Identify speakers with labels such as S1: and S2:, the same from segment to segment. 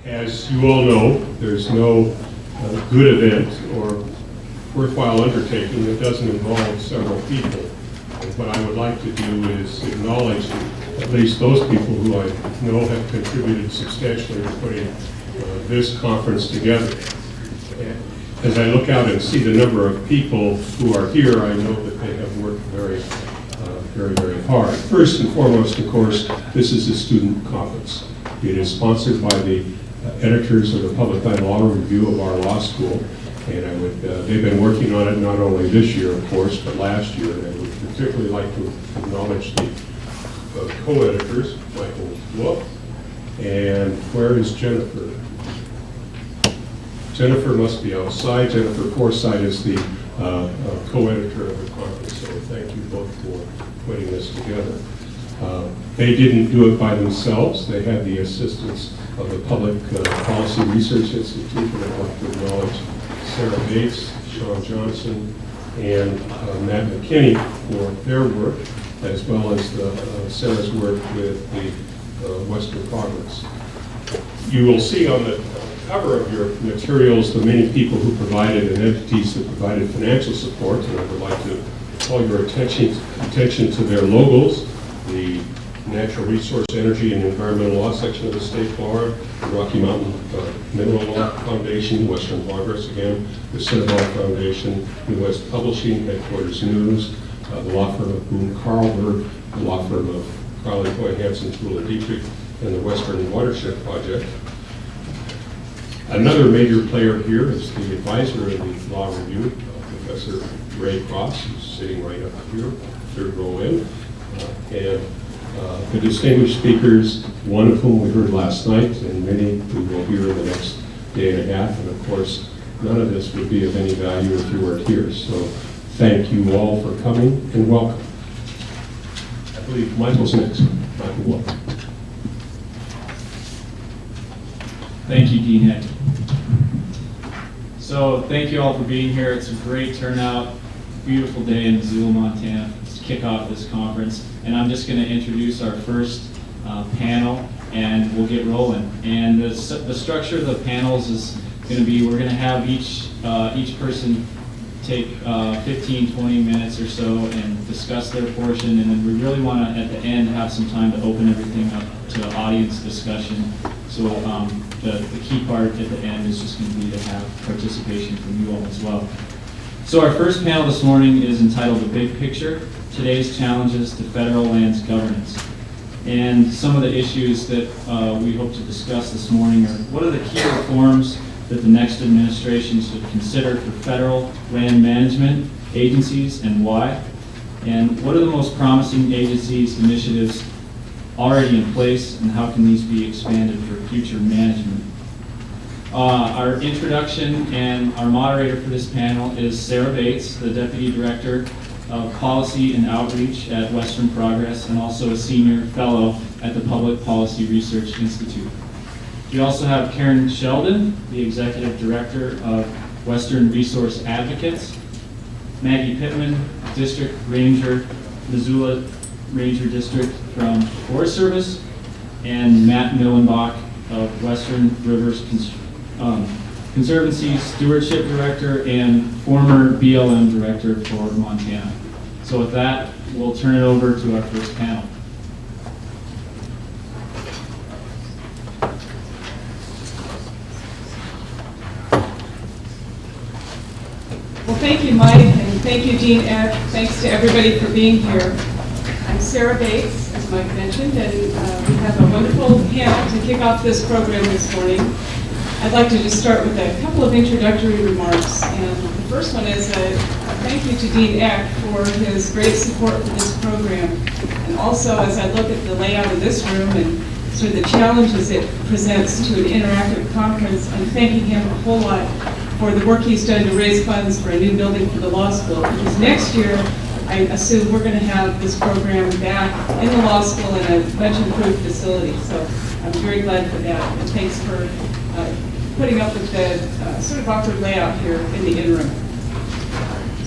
S1: As you all know, there's no good event or worthwhile undertaking that doesn't involve several people. And what I would like to do is acknowledge at least those people who I know have contributed substantially to putting this conference together. As I look out and see the number of people who are here, I know that they have worked very hard. First and foremost, of course, this is a student conference. It is sponsored by the editors of the Public Land Law Review of our law school, and they've been working on it not only this year, of course, but last year. And I would particularly like to acknowledge the co-editors, Michael Wolf, and where is Jennifer? Jennifer must be outside. Jennifer Forsythe is the co-editor of the conference, so thank you both for putting this together. They didn't do it by themselves. They had the assistance of the Public Policy Research Institute, and I'd like to acknowledge Sarah Bates, Sean Johnson, and Matt McKinney for their work, as well as Sarah's work with the Western Progress. You will see on the cover of your materials the many people who provided and entities that provided financial support, and I would like to call your attention to their logos: the Natural Resource, Energy, and Environmental Law section of the state bar, the Rocky Mountain Mineral Law Foundation, Western Progress again, the Cinnabon Foundation, Midwest Publishing, Headquarters News, the law firm of Boone Carlberg, the law firm of Crowley, Coy, Hansen, Toole, and Dietrich, and the Western Watershed Project. Another major player here is the advisor of the Law Review, Professor Ray Cross, who's sitting right up here, third row in, and the distinguished speakers, one of whom we heard last night, and many we will hear in the next day and a half. And of course, none of this would be of any value if you weren't here. So thank you all for coming and welcome. I believe Michael's next. Michael, welcome.
S2: Thank you, Dean Heck. So thank you all for being here. It's a great turnout, beautiful day in Missoula, Montana to kick off this conference. And I'm just going to introduce our first panel, and we'll get rolling. And the structure of the panels is going to be, we're going to have each person take 15, 20 minutes or so and discuss their portion, and then we really want to, at the end, have some time to open everything up to audience discussion. So the key part at the end is just going to be to have participation from you all as well. So our first panel this morning is entitled The Big Picture: Today's Challenges to Federal Lands Governance. And some of the issues that we hope to discuss this morning are: what are the key reforms that the next administration should consider for federal land management agencies and why? And what are the most promising agencies, initiatives already in place, and how can these be expanded for future management? Our introduction and our moderator for this panel is Sarah Bates, the Deputy Director of Policy and Outreach at Western Progress, and also a Senior Fellow at the Public Policy Research Institute. We also have Karen Sheldon, the Executive Director of Western Resource Advocates, Maggie Pittman, District Ranger, Missoula Ranger District from Forest Service, and Matt Millenbach of Western Rivers Conservancy Stewardship Director and former BLM Director for Montana. So with that, we'll turn it over to our first panel.
S3: Well, thank you, Mike, and thank you, Dean Eck. Thanks to everybody for being here. I'm Sarah Bates, as Mike mentioned, and we have a wonderful panel to kick off this program this morning. I'd like to just start with a couple of introductory remarks. And the first one is a thank you to Dean Eck for his great support for this program. And also, as I look at the layout of this room and sort of the challenges it presents to an interactive conference, I'm thanking him a whole lot for the work he's done to raise funds for a new building for the law school. Because next year, I assume we're going to have this program back in the law school in a much improved facility. So I'm very glad for that. And thanks for putting up with the sort of awkward layout here in the interim.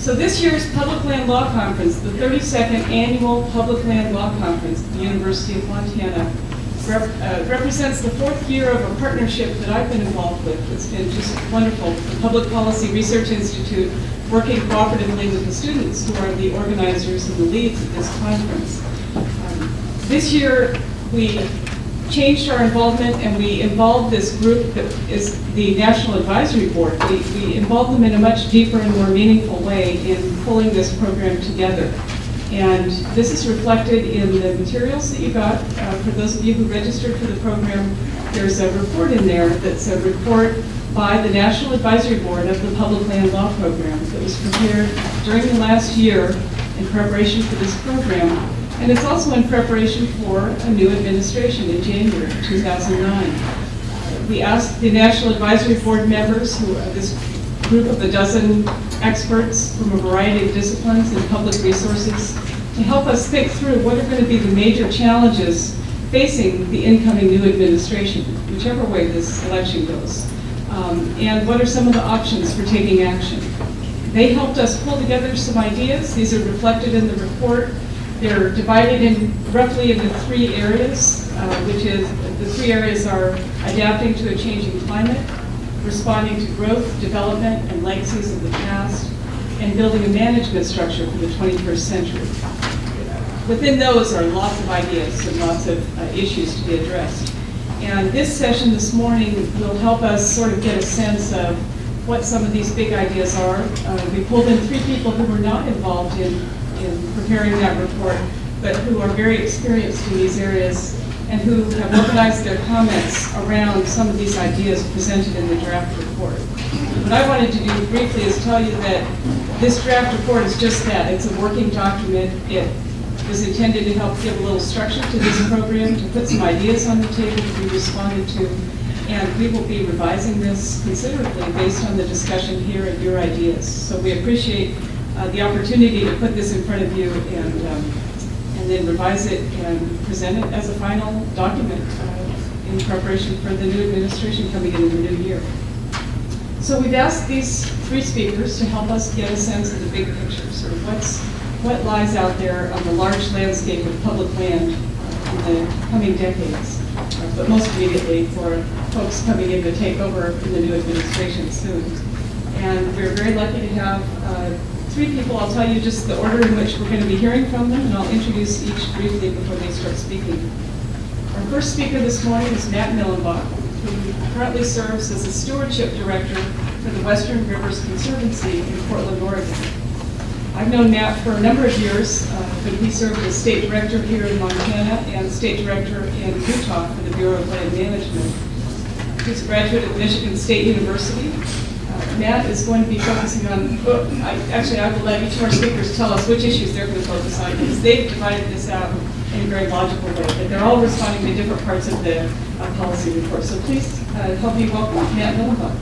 S3: So this year's Public Land Law Conference, the 32nd Annual Public Land Law Conference at the University of Montana, represents the 4th year of a partnership that I've been involved with. It's been just wonderful. The Public Policy Research Institute working cooperatively with the students who are the organizers and the leads of this conference. This year, we changed our involvement and we involved this group that is the National Advisory Board. We involved them in a much deeper and more meaningful way in pulling this program together. And this is reflected in the materials that you got. For those of you who registered for the program, there's a report in there that's a report by the National Advisory Board of the Public Land Law Program that was prepared during the last year in preparation for this program. And it's also in preparation for a new administration in January 2009. We asked the National Advisory Board members, who are this group of a dozen experts from a variety of disciplines and public resources, to help us think through what are going to be the major challenges facing the incoming new administration, whichever way this election goes, and what are some of the options for taking action. They helped us pull together some ideas. These are reflected in the report. They're divided in roughly into 3 areas, which is, the 3 areas are adapting to a changing climate, responding to growth, development, and legacies of the past, and building a management structure for the 21st century. Within those are lots of ideas and lots of issues to be addressed. And this session this morning will help us sort of get a sense of what some of these big ideas are. We pulled in 3 people who were not involved in preparing that report, but who are very experienced in these areas and who have organized their comments around some of these ideas presented in the draft report. What I wanted to do briefly is tell you that this draft report is just that. It's a working document. It was intended to help give a little structure to this program, to put some ideas on the table to be responded to, and we will be revising this considerably based on the discussion here and your ideas. So we appreciate the opportunity to put this in front of you and then revise it and present it as a final document in preparation for the new administration coming into the new year. So we've asked these 3 speakers to help us get a sense of the big picture, sort of what lies out there on the large landscape of public land in the coming decades, but most immediately for folks coming in to take over in the new administration soon. And we're very lucky to have 3 people. I'll tell you just the order in which we're going to be hearing from them, and I'll introduce each briefly before they start speaking. Our first speaker this morning is Matt Millenbach, who currently serves as a stewardship director for the Western Rivers Conservancy in Portland, Oregon. I've known Matt for a number of years, but he served as state director here in Montana and state director in Utah for the Bureau of Land Management. He's a graduate of Michigan State University. Matt is going to be focusing on, actually I will let each of our speakers tell us which issues they're going to focus on, because they've divided this out in a very logical way, but they're all responding to different parts of the policy report. So please help me welcome Matt Millenbach.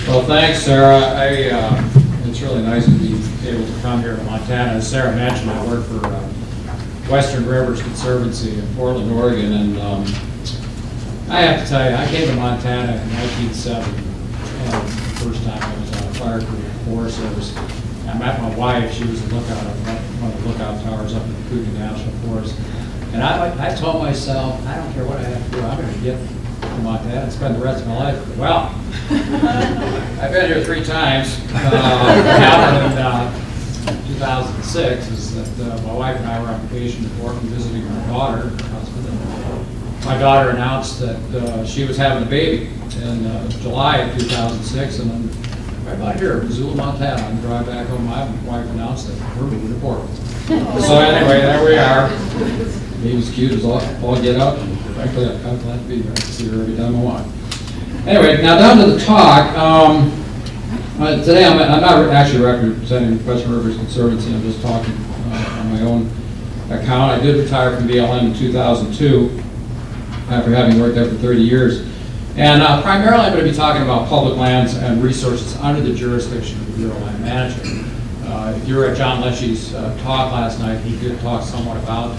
S4: Well, thanks, Sarah. It's really nice to be able to come here to Montana. As Sarah mentioned, I work for Western Rivers Conservancy in Portland, Oregon, and I have to tell you, I came to Montana in 1970, and the first time I was on a fire crew in the Forest Service. I met my wife. She was a lookout at one of the lookout towers up in the Kootenai National Forest, and I told myself, I don't care what I have to do, I'm going to get to Montana and spend the rest of my life. Well, I've been here 3 times. What happened in 2006 is that my wife and I were on vacation in Portland visiting my daughter, her husband, and my daughter announced that she was having a baby in July of 2006, and then right about here, Missoula, Montana, on the drive back home, my wife announced that we're moving to Portland. So anyway, there we are. Baby's cute as all get up. Frankly, I'm glad to be here. I can see her every time I want. Anyway, now down to the talk. Today I'm not actually representing Western Rivers Conservancy. I'm just talking on my own account. I did retire from BLM in 2002 after having worked there for 30 years. And primarily I'm going to be talking about public lands and resources under the jurisdiction of the Bureau of Land Management. If you were at John Leshy's talk last night, he did talk somewhat about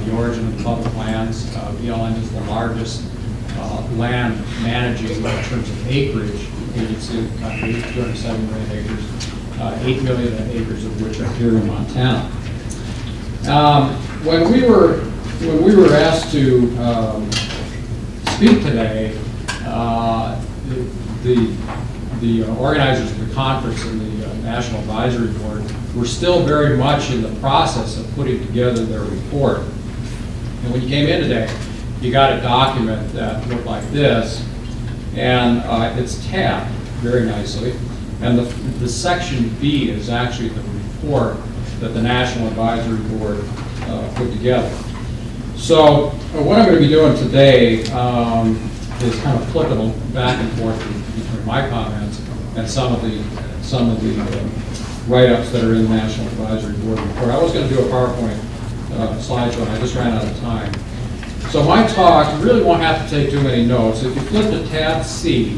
S4: the origin of the public lands. BLM is the largest land managing in terms of acreage agency in the country, 207 million acres, 8 million acres of which are here in Montana. When we were asked to speak today, the organizers of the conference and the National Advisory Board were still very much in the process of putting together their report. And when you came in today, you got a document that looked like this, and it's tabbed very nicely. And the section B is actually the report that the National Advisory Board put together. So what I'm going to be doing today is kind of flipping back and forth between my comments and some of the write-ups that are in the National Advisory Board report. I was going to do a PowerPoint slideshow, and I just ran out of time. So my talk, you really won't have to take too many notes. If you flip to tab C,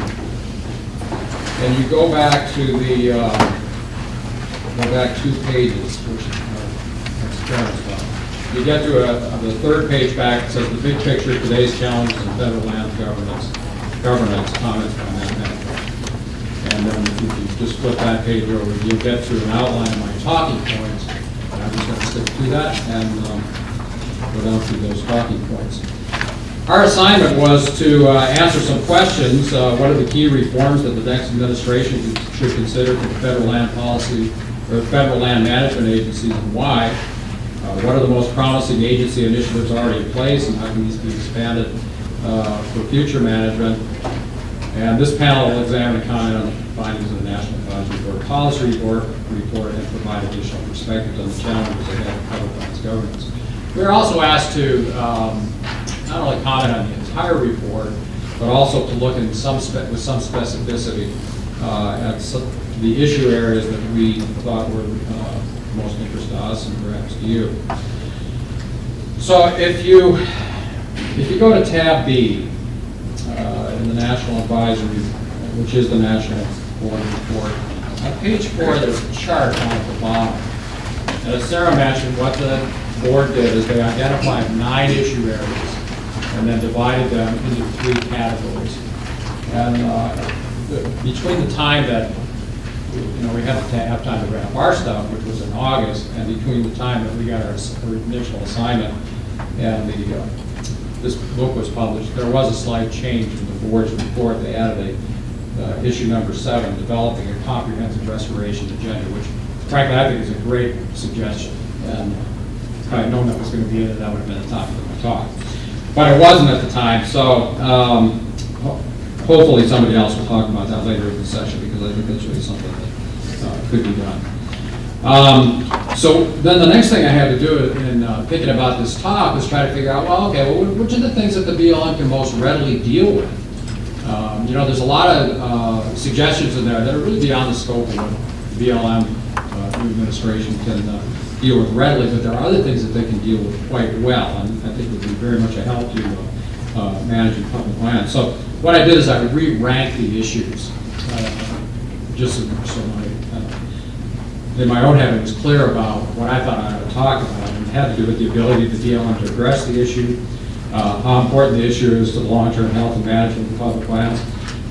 S4: and you go back to the go back 2 pages, which you get to the third page back. It says the big picture, today's challenges in federal land governance, comments by Matt Manafort. And then if you just flip that page over, you'll get to an outline of my talking points. And I'm just going to stick to that and go down through those talking points. Our assignment was to answer some questions. What are the key reforms that the next administration should consider for the federal land policy or federal land management agencies, and why? What are the most promising agency initiatives already in place, and how can these be expanded for future management? And this panel will examine and comment on the findings of the National Advisory Board Policy Report and provide additional perspectives on the challenges ahead of public lands governance. We were also asked to not only comment on the entire report, but also to look in with some specificity at the issue areas that we thought were most interest to us and perhaps to you. So if you go to tab B in the National Advisory, which is the National Board report, on page 4 there's a chart down at the bottom. And as Sarah mentioned, what the board did is they identified 9 issue areas and then divided them into 3 categories. And between the time that we had to have time to wrap our stuff, which was in August, and between the time that we got our initial assignment and this book was published, there was a slight change in the board's report. They added a issue number 7, developing a comprehensive restoration agenda, which frankly I think is a great suggestion. And if I had known that was going to be in it, that would have been the topic of my talk. But it wasn't at the time, so hopefully somebody else will talk about that later in the session, because I think that's really something that could be done. So then the next thing I had to do in thinking about this talk was try to figure out, well, which are the things that the BLM can most readily deal with? There's a lot of suggestions in there that are really beyond the scope of what the BLM administration can deal with readily, but there are other things that they can deal with quite well, and I think would be very much a help to managing public land. So what I did is I re-ranked the issues, just so in my own head it was clear about what I thought I ought to talk about, and it had to do with the ability of the BLM to address the issue, how important the issue is to the long-term health and management of public lands,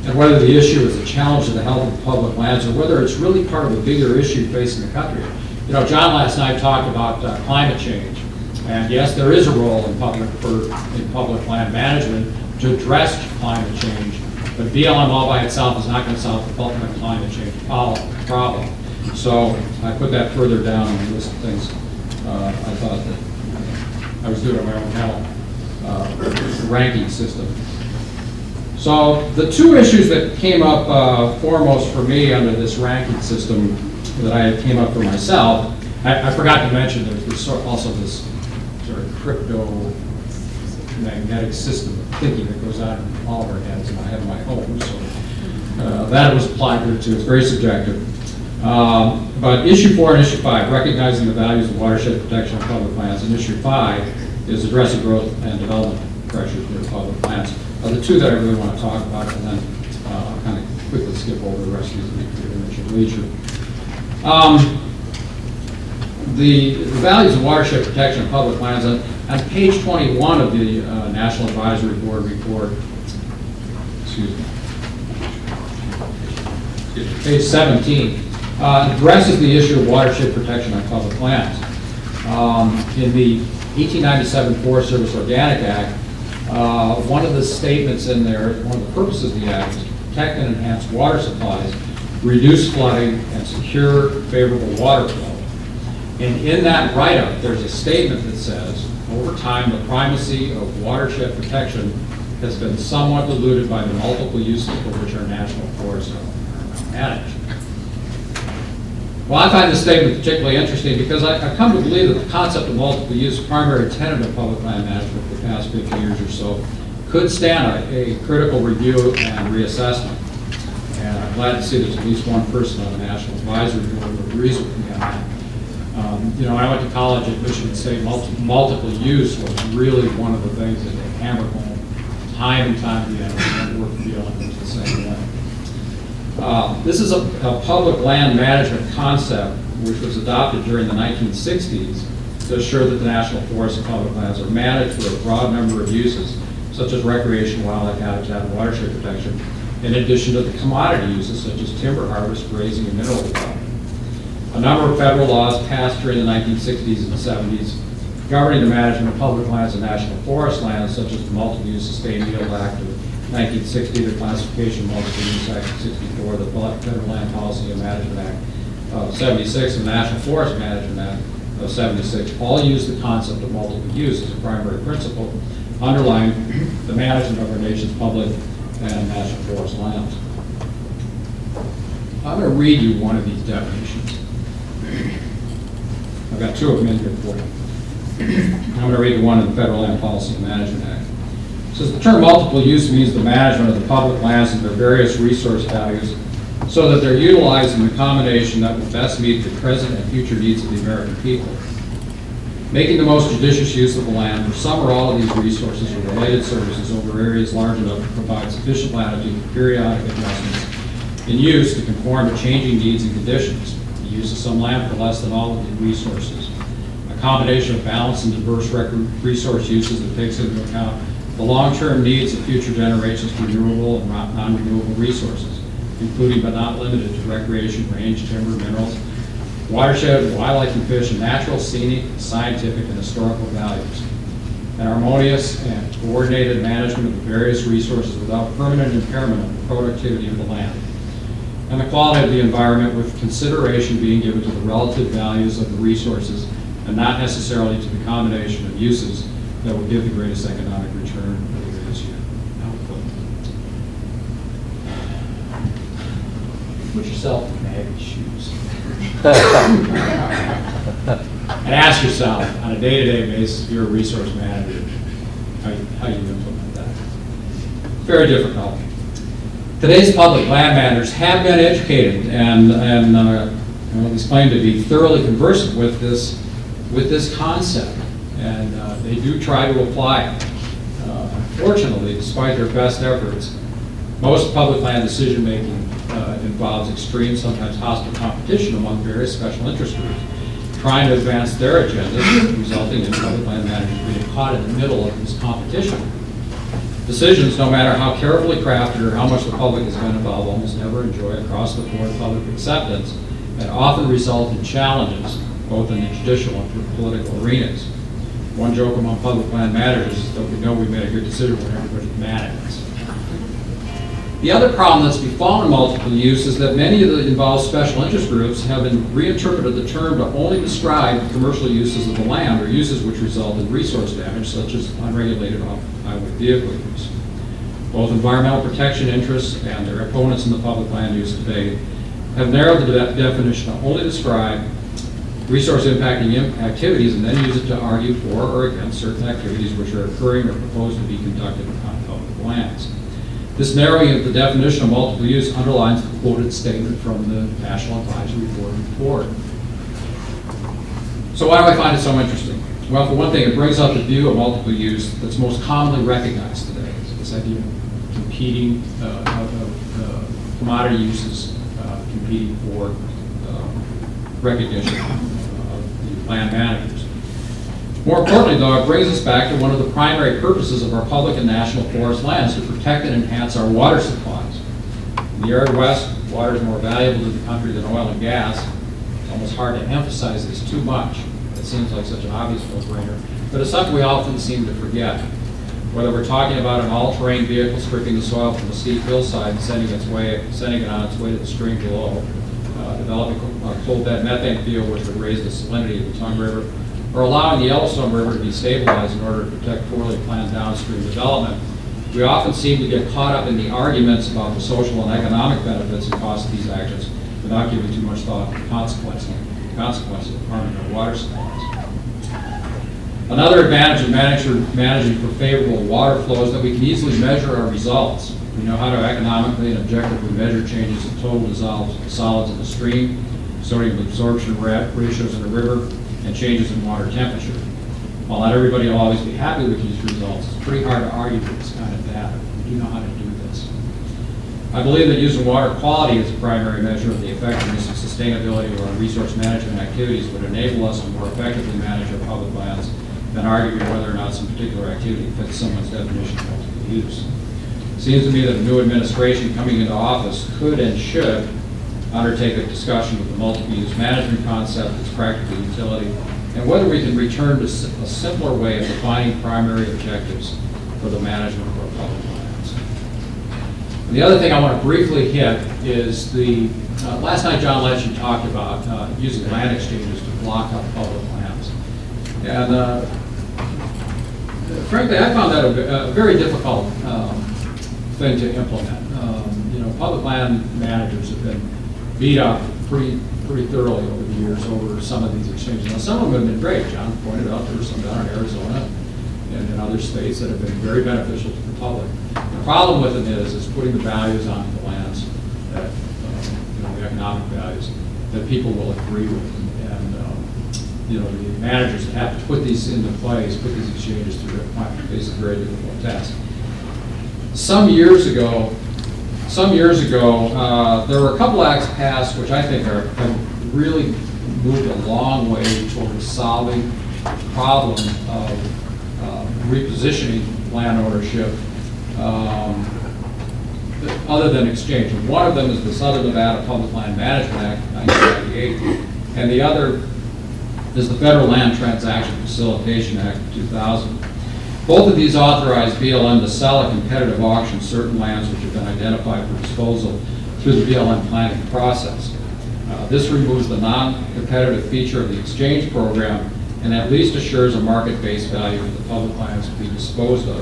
S4: and whether the issue is a challenge to the health of public lands or whether it's really part of a bigger issue facing the country. John last night talked about climate change, and yes, there is a role in public land management to address climate change, but BLM all by itself is not going to solve the ultimate climate change problem. So I put that further down on the list of things I thought that I was doing my own panel ranking system. So the 2 issues that came up foremost for me under this ranking system that I came up for myself, I forgot to mention there's also this sort of crypto-magnetic system of thinking that goes on in all of our heads, and I have my own, so that was applied to it too. It's very subjective. But issue 4 and issue 5, recognizing the values of watershed protection of public lands, and issue 5 is addressing growth and development pressures near public lands, are the 2 that I really want to talk about, and then I'll kind of quickly skip over the rest of these at leisure. the values of watershed protection of public lands, on page 21 of the National Advisory Board report, excuse me, page 17, addresses the issue of watershed protection on public lands. In the 1897 Forest Service Organic Act, one of the statements in there, one of the purposes of the act is to protect and enhance water supplies, reduce flooding, and secure favorable water flow. And in that write-up, there's a statement that says, over time, the primacy of watershed protection has been somewhat diluted by the multiple uses for which our national forests are managed. Well, I find this statement particularly interesting because I've come to believe that the concept of multiple use, primary tenet of public land management for the past 50 years or so, could stand a critical review and reassessment. And I'm glad to see there's at least one person on the National Advisory Board who agrees with me on that. You know, I went to college at Michigan State. Multiple use was really one of the things that they hammered home time and time again. And we're dealing with the same way. This is a public land management concept which was adopted during the 1960s to assure that the national forests and public lands are managed for a broad number of uses, such as recreation, wildlife habitat, and watershed protection, in addition to the commodity uses such as timber harvest, grazing, and mineral development. A number of federal laws passed during the 1960s and 70s governing the management of public lands and national forest lands, such as the Multiple Use Sustained Yield Act of 1960, the Classification Multiple Use Act of 64, the Federal Land Policy and Management Act of 76, and the National Forest Management Act of 76, all use the concept of multiple use as a primary principle underlying the management of our nation's public and national forest lands. I'm going to read you one of these definitions. I've got two of them in here for you. I'm going to read the one in the Federal Land Policy and Management Act. It says the term multiple use means the management of the public lands and their various resource values so that they're utilized in the combination that will best meet the present and future needs of the American people. Making the most judicious use of the land for some or all of these resources or related services over areas large enough to provide sufficient latitude for periodic adjustments in use to conform to changing needs and conditions. The use of some land for less than all of the resources. A combination of balanced and diverse resource uses that takes into account the long-term needs of future generations for renewable and non-renewable resources, including but not limited to recreation, range, timber, minerals, watershed, wildlife and fish, and natural, scenic, scientific, and historical values. An harmonious and coordinated management of the various resources without permanent impairment of the productivity of the land. And the quality of the environment with consideration being given to the relative values of the resources and not necessarily to the combination of uses that will give the greatest economic return or the greatest output. Put yourself in Maggie's shoes. And ask yourself, on a day-to-day basis, if you're a resource manager, how you implement that. Very difficult. Today's public land managers have been educated and at least claim to be thoroughly conversant with this concept, and they do try to apply it. Unfortunately, despite their best efforts, most public land decision-making involves extreme, sometimes hostile competition among various special interest groups trying to advance their agendas, resulting in public land managers being caught in the middle of this competition. Decisions, no matter how carefully crafted or how much the public has been involved, almost never enjoy across-the-board public acceptance and often result in challenges, both in the judicial and political arenas. One joke among public land managers is that we know we made a good decision when everybody's mad at us. The other problem that's befallen multiple use is that many of the involved special interest groups have reinterpreted the term to only describe commercial uses of the land or uses which result in resource damage, such as unregulated off-highway vehicle use. Both environmental protection interests and their opponents in the public land use debate have narrowed the definition to only describe resource impacting activities and then use it to argue for or against certain activities which are occurring or proposed to be conducted on public lands. This narrowing of the definition of multiple use underlines the quoted statement from the National Advisory Board report. So why do I find it so interesting? Well, for one thing, it brings up the view of multiple use that's most commonly recognized today. This idea of competing, commodity uses competing for recognition of the land managers. More importantly, though, it brings us back to one of the primary purposes of our public and national forest lands, to protect and enhance our water supplies. In the arid West, water is more valuable to the country than oil and gas. It's almost hard to emphasize this too much. It seems like such an obvious no-brainer, but it's something we often seem to forget. Whether we're talking about an all-terrain vehicle stripping the soil from a steep hillside and sending it on its way to the stream below, developing a coal bed methane field which would raise the salinity of the Tongue River, or allowing the Yellowstone River to be stabilized in order to protect poorly planned downstream development, we often seem to get caught up in the arguments about the social and economic benefits and costs of these actions without giving too much thought to the consequences of harming our water supplies. Another advantage of managing for favorable water flow is that we can easily measure our results. We know how to economically and objectively measure changes in total dissolved solids in the stream, sodium absorption ratios in the river, and changes in water temperature. While not everybody will always be happy with these results, it's pretty hard to argue with this kind of data. We do know how to do this. I believe that using water quality as a primary measure of the effectiveness and sustainability of our resource management activities would enable us to more effectively manage our public lands than arguing whether or not some particular activity fits someone's definition of multiple use. It seems to me that a new administration coming into office could and should undertake a discussion of the multiple use management concept, its practical utility, and whether we can return to a simpler way of defining primary objectives for the management of our public lands. And the other thing I want to briefly hit is the, last night John Letchin talked about using land exchanges to block up public lands. And frankly, I found that a very difficult thing to implement. Public land managers have been beat up pretty thoroughly over the years over some of these exchanges. Now, some of them have been great. John pointed out there were some down in Arizona and in other states that have been very beneficial to the public. The problem with it is putting the values onto the lands that, the economic values that people will agree with. And the managers have to put these into place, put these exchanges through their face a very difficult task. Some years ago, there were a couple acts passed which I think have really moved a long way towards solving the problem of repositioning land ownership other than exchange. And one of them is the Southern Nevada Public Land Management Act of 1998, and the other is the Federal Land Transaction Facilitation Act of 2000. Both of these authorize BLM to sell at competitive auction certain lands which have been identified for disposal through the BLM planning process. This removes the non-competitive feature of the exchange program and at least assures a market-based value for the public lands to be disposed of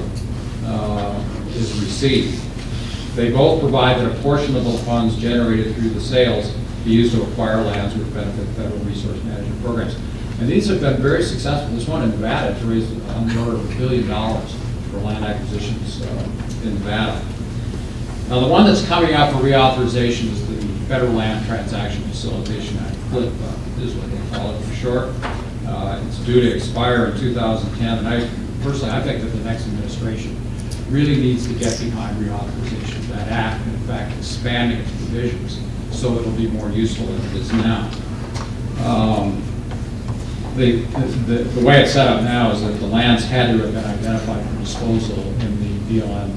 S4: is received. They both provide that a portion of the funds generated through the sales be used to acquire lands which benefit federal resource management programs. And these have been very successful. This one in Nevada has raised on the order of $1 billion for land acquisitions in Nevada. Now, the one that's coming out for reauthorization is the Federal Land Transaction Facilitation Act, FLIP is what they call it for short. It's due to expire in 2010, and I think that the next administration really needs to get behind reauthorization of that act, and in fact expanding its provisions so it'll be more useful than it is now. The way it's set up now is that the lands had to have been identified for disposal in the BLM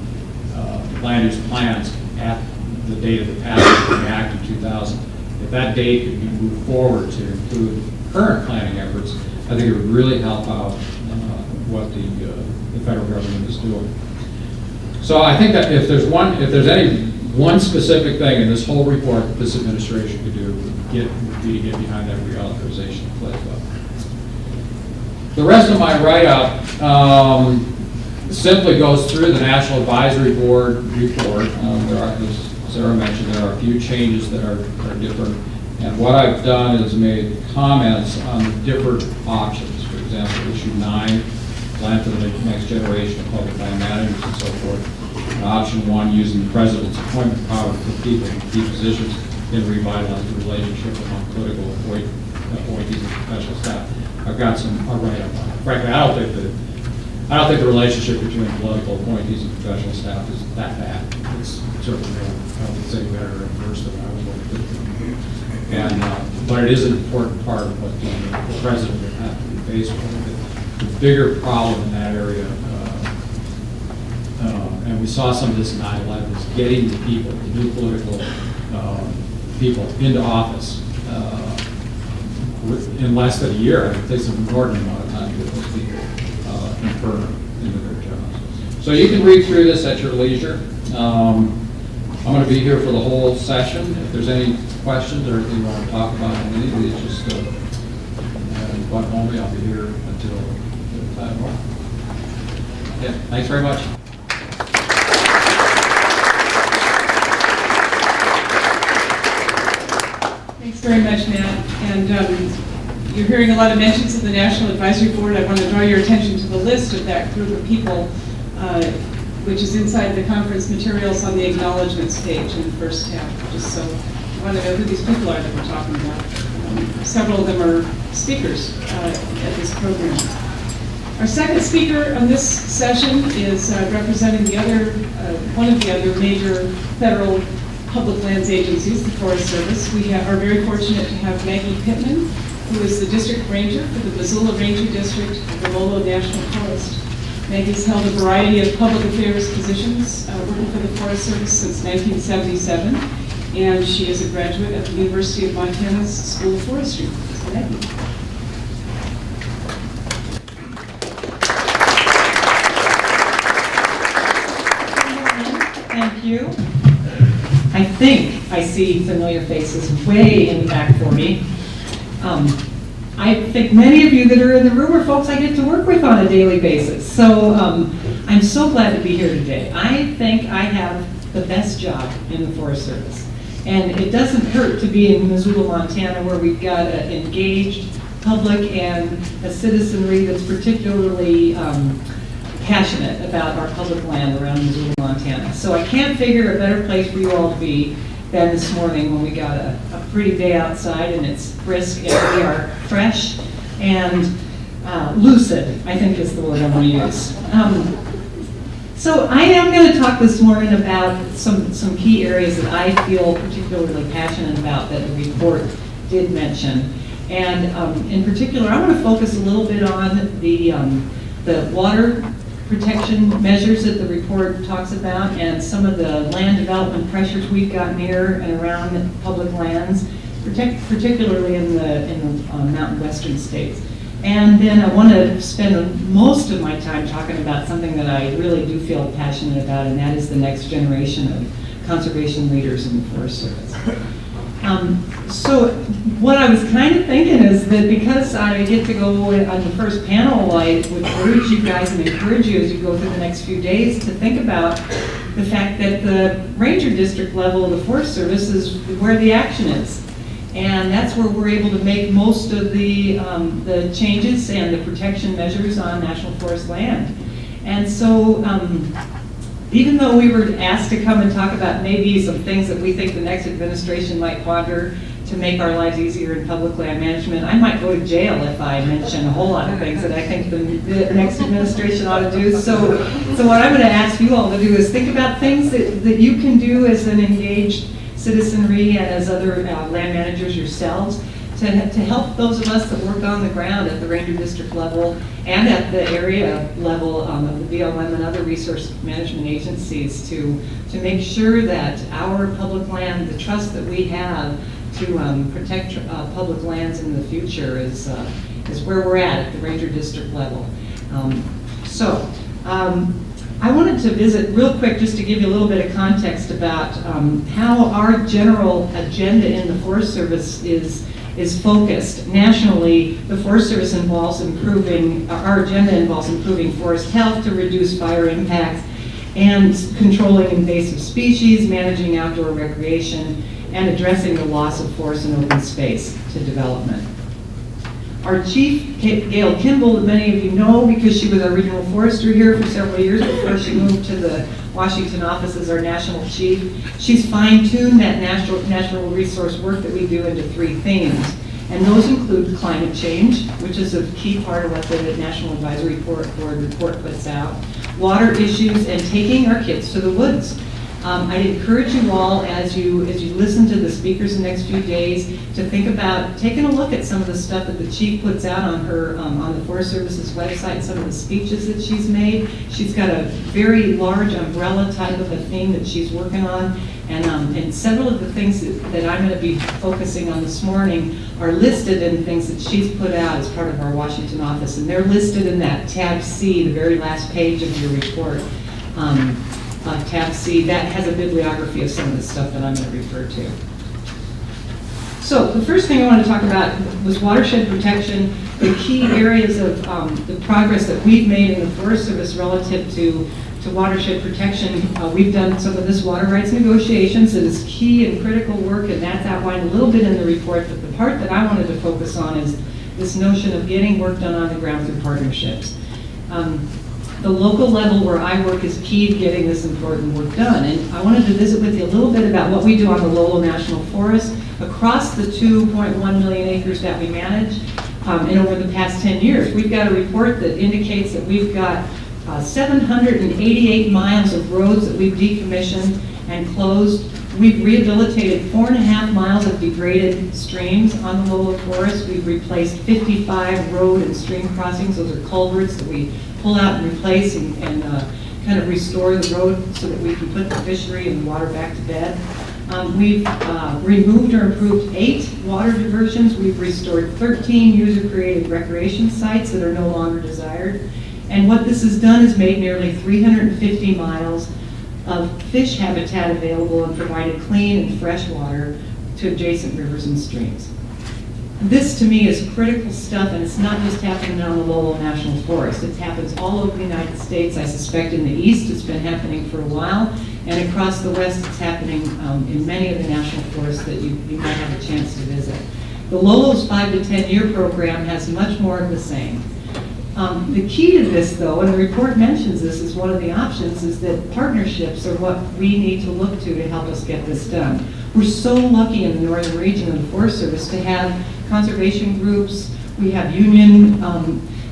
S4: land use plans at the date of the passage of the Act in 2000. If that date could be moved forward to include current planning efforts, I think it would really help out what the federal government is doing. So I think that if there's any one specific thing in this whole report that this administration could do would be to get behind that reauthorization of FLIP. The rest of my write-up simply goes through the National Advisory Board report. As Sarah mentioned, there are a few changes that are different. And what I've done is made comments on the different options. For example, issue 9, plan for the next generation of public land managers and so forth. And option 1, using the president's appointment power to put people in key positions and revitalize the relationship among political appointees and professional staff. I've got a write-up on it. Frankly, I don't think the relationship between political appointees and professional staff is that bad. It's certainly, I don't think it's any better or worse than I was looking at. And but it is an important part of what the president faced with the bigger problem in that area, and we saw some of this in 9/11, is getting the people, the new political people into office in less than a year. It takes an inordinate amount of time to get those people confirmed into their jobs. So you can read through this at your leisure. I'm going to be here for the whole session. If there's any questions or anything you want to talk about on any of these, just invite me. I'll be here until the time. Yeah, thanks very much.
S3: Thanks very much, Matt. And you're hearing a lot of mentions of the National Advisory Board. I want to draw your attention to the list of that group of people, which is inside the conference materials on the acknowledgements page in the first tab, just so you want to know who these people are that we're talking about. Several of them are speakers at this program. Our second speaker on this session is representing the other, one of the other major federal public lands agencies, the Forest Service. We are very fortunate to have Maggie Pittman, who is the district ranger for the Missoula Ranger District of the Lolo National Forest. Maggie's held a variety of public affairs positions working for the Forest Service since 1977, and she is a graduate of the University of Montana's School of Forestry. So Maggie.
S5: Thank you. I think I see familiar faces way in the back for me. I think many of you that are in the room are folks I get to work with on a daily basis. So I'm so glad to be here today. I think I have the best job in the Forest Service. And it doesn't hurt to be in Missoula, Montana, where we've got an engaged public and a citizenry that's particularly passionate about our public land around Missoula, Montana. So I can't figure a better place for you all to be than this morning when we got a pretty day outside and it's brisk and we are fresh and lucid, I think is the word I'm going to use. So I am going to talk this morning about some key areas that I feel particularly passionate about that the report did mention. And in particular, I want to focus a little bit on the water protection measures that the report talks about and some of the land development pressures we've got near and around public lands, particularly in the mountain western states. And then I want to spend most of my time talking about something that I really do feel passionate about, and that is the next generation of conservation leaders in the Forest Service. So what I was kind of thinking is that because I get to go on the first panel, I would urge you guys and encourage you as you go through the next few days to think about the fact that the Ranger District level of the Forest Service is where the action is. And that's where we're able to make most of the changes and the protection measures on national forest land. And so even though we were asked to come and talk about maybe some things that we think the next administration might ponder to make our lives easier in public land management, I might go to jail if I mention a whole lot of things that I think the next administration ought to do. So what I'm going to ask you all to do is think about things that you can do as an engaged citizenry and as other land managers yourselves to help those of us that work on the ground at the Ranger District level and at the area level of the BLM and other resource management agencies to make sure that our public land, the trust that we have to protect public lands in the future is where we're at the Ranger District level. I wanted to visit real quick just to give you a little bit of context about how our general agenda in the Forest Service is focused. Nationally, the Forest Service involves our agenda involves improving forest health to reduce fire impacts and controlling invasive species, managing outdoor recreation, and addressing the loss of forest and open space to development. Our chief, Gail Kimball, that many of you know because she was our regional forester here for several years before she moved to the Washington office as our national chief. She's fine-tuned that natural resource work that we do into 3 themes. And those include climate change, which is a key part of what the National Advisory Board report puts out, water issues, and taking our kids to the woods. I'd encourage you all, as you listen to the speakers the next few days, to think about taking a look at some of the stuff that the chief puts out on her on the Forest Service's website, some of the speeches that she's made. She's got a very large umbrella type of a theme that she's working on, and several of the things that I'm going to be focusing on this morning are listed in things that she's put out as part of our Washington office, and they're listed in that tab C, the very last page of your report. Tab C, that has a bibliography of some of the stuff that I'm going to refer to. So the first thing I want to talk about was watershed protection, the key areas of the progress that we've made in the Forest Service relative to watershed protection. We've done some of this water rights negotiations. It is key and critical work, and that's outlined a little bit in the report, but the part that I wanted to focus on is this notion of getting work done on the ground through partnerships. The local level where I work is key to getting this important work done. And I wanted to visit with you a little bit about what we do on the Lolo National Forest across the 2.1 million acres that we manage. And over the past 10 years, we've got a report that indicates that we've got 788 miles of roads that we've decommissioned and closed. We've rehabilitated 4.5 miles of degraded streams on the Lolo Forest. We've replaced 55 road and stream crossings. Those are culverts that we pull out and replace and kind of restore the road so that we can put the fishery and the water back to bed. We've removed or improved 8 water diversions. We've restored 13 user-created recreation sites that are no longer desired. And what this has done is made nearly 350 miles of fish habitat available and provided clean and fresh water to adjacent rivers and streams. This, to me, is critical stuff, and it's not just happening on the Lolo National Forest. It happens all over the United States. I suspect in the East it's been happening for a while, and across the West it's happening in many of the national forests that you might have a chance to visit. The Lolo's 5 to 10 year program has much more of the same. The key to this, though, and the report mentions this as one of the options, is that partnerships are what we need to look to help us get this done. We're so lucky in the northern region of the Forest Service to have conservation groups, we have union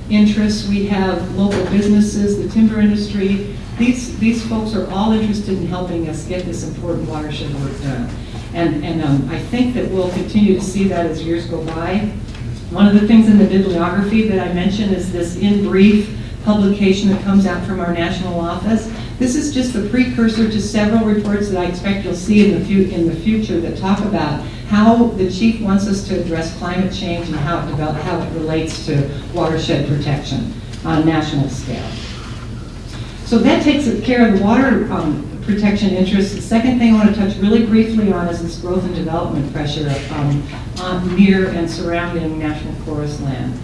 S5: interests, we have local businesses, the timber industry. These folks are all interested in helping us get this important watershed work done. And I think that we'll continue to see that as years go by. One of the things in the bibliography that I mentioned is this In Brief publication that comes out from our national office. This is just the precursor to several reports that I expect you'll see in the future that talk about how the chief wants us to address climate change and how it relates to watershed protection on a national scale. So that takes care of the water protection interests. The second thing I want to touch really briefly on is this growth and development pressure on near and surrounding national forest land.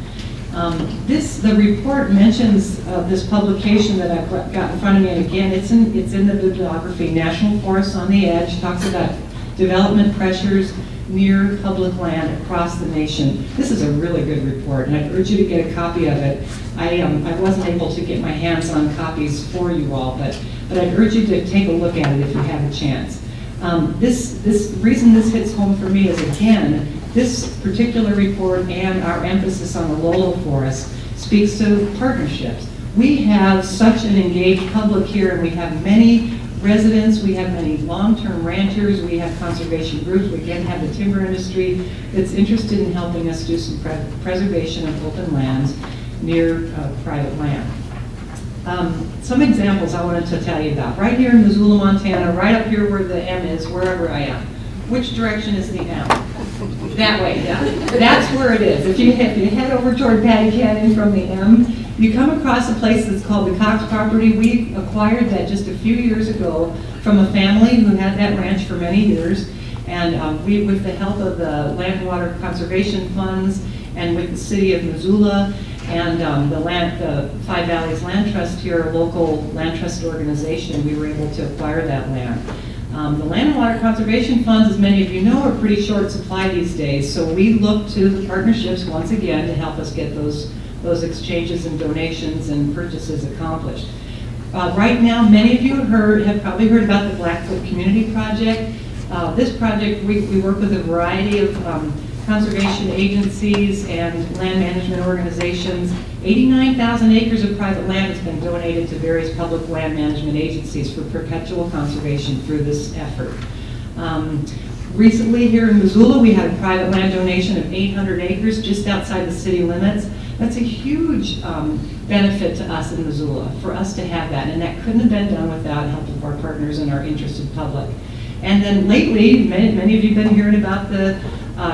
S5: The report mentions this publication that I've got in front of me, and again, it's in the bibliography. National Forests on the Edge talks about development pressures near public land across the nation. This is a really good report, and I urge you to get a copy of it. I wasn't able to get my hands on copies for you all, but I'd urge you to take a look at it if you have a chance. The reason this hits home for me is, again, this particular report and our emphasis on the Lolo Forest speaks to partnerships. We have such an engaged public here, and we have many residents, we have many long-term ranchers, we have conservation groups, we again have the timber industry that's interested in helping us do some preservation of open lands near private land. Some examples I wanted to tell you about. Right here in Missoula, Montana, right up here where the M is, wherever I am. Which direction is the M? That way, yeah. That's where it is. If you head over toward Patty Canyon from the M, you come across a place that's called the Cox property. We acquired that just a few years ago from a family who had that ranch for many years. And we, with the help of the Land and Water Conservation Funds and with the city of Missoula and the Five Valleys Land Trust here, a local land trust organization, we were able to acquire that land. The Land and Water Conservation Funds, as many of you know, are pretty short supply these days, so we look to the partnerships once again to help us get those exchanges and donations and purchases accomplished. Right now, many of you have probably heard about the Blackfoot Community Project. This project, we work with a variety of conservation agencies and land management organizations. 89,000 acres of private land has been donated to various public land management agencies for perpetual conservation through this effort. Recently here in Missoula, we had a private land donation of 800 acres just outside the city limits. That's a huge benefit to us in Missoula, for us to have that, and that couldn't have been done without help of our partners and our interested public. And then lately, many of you have been hearing about the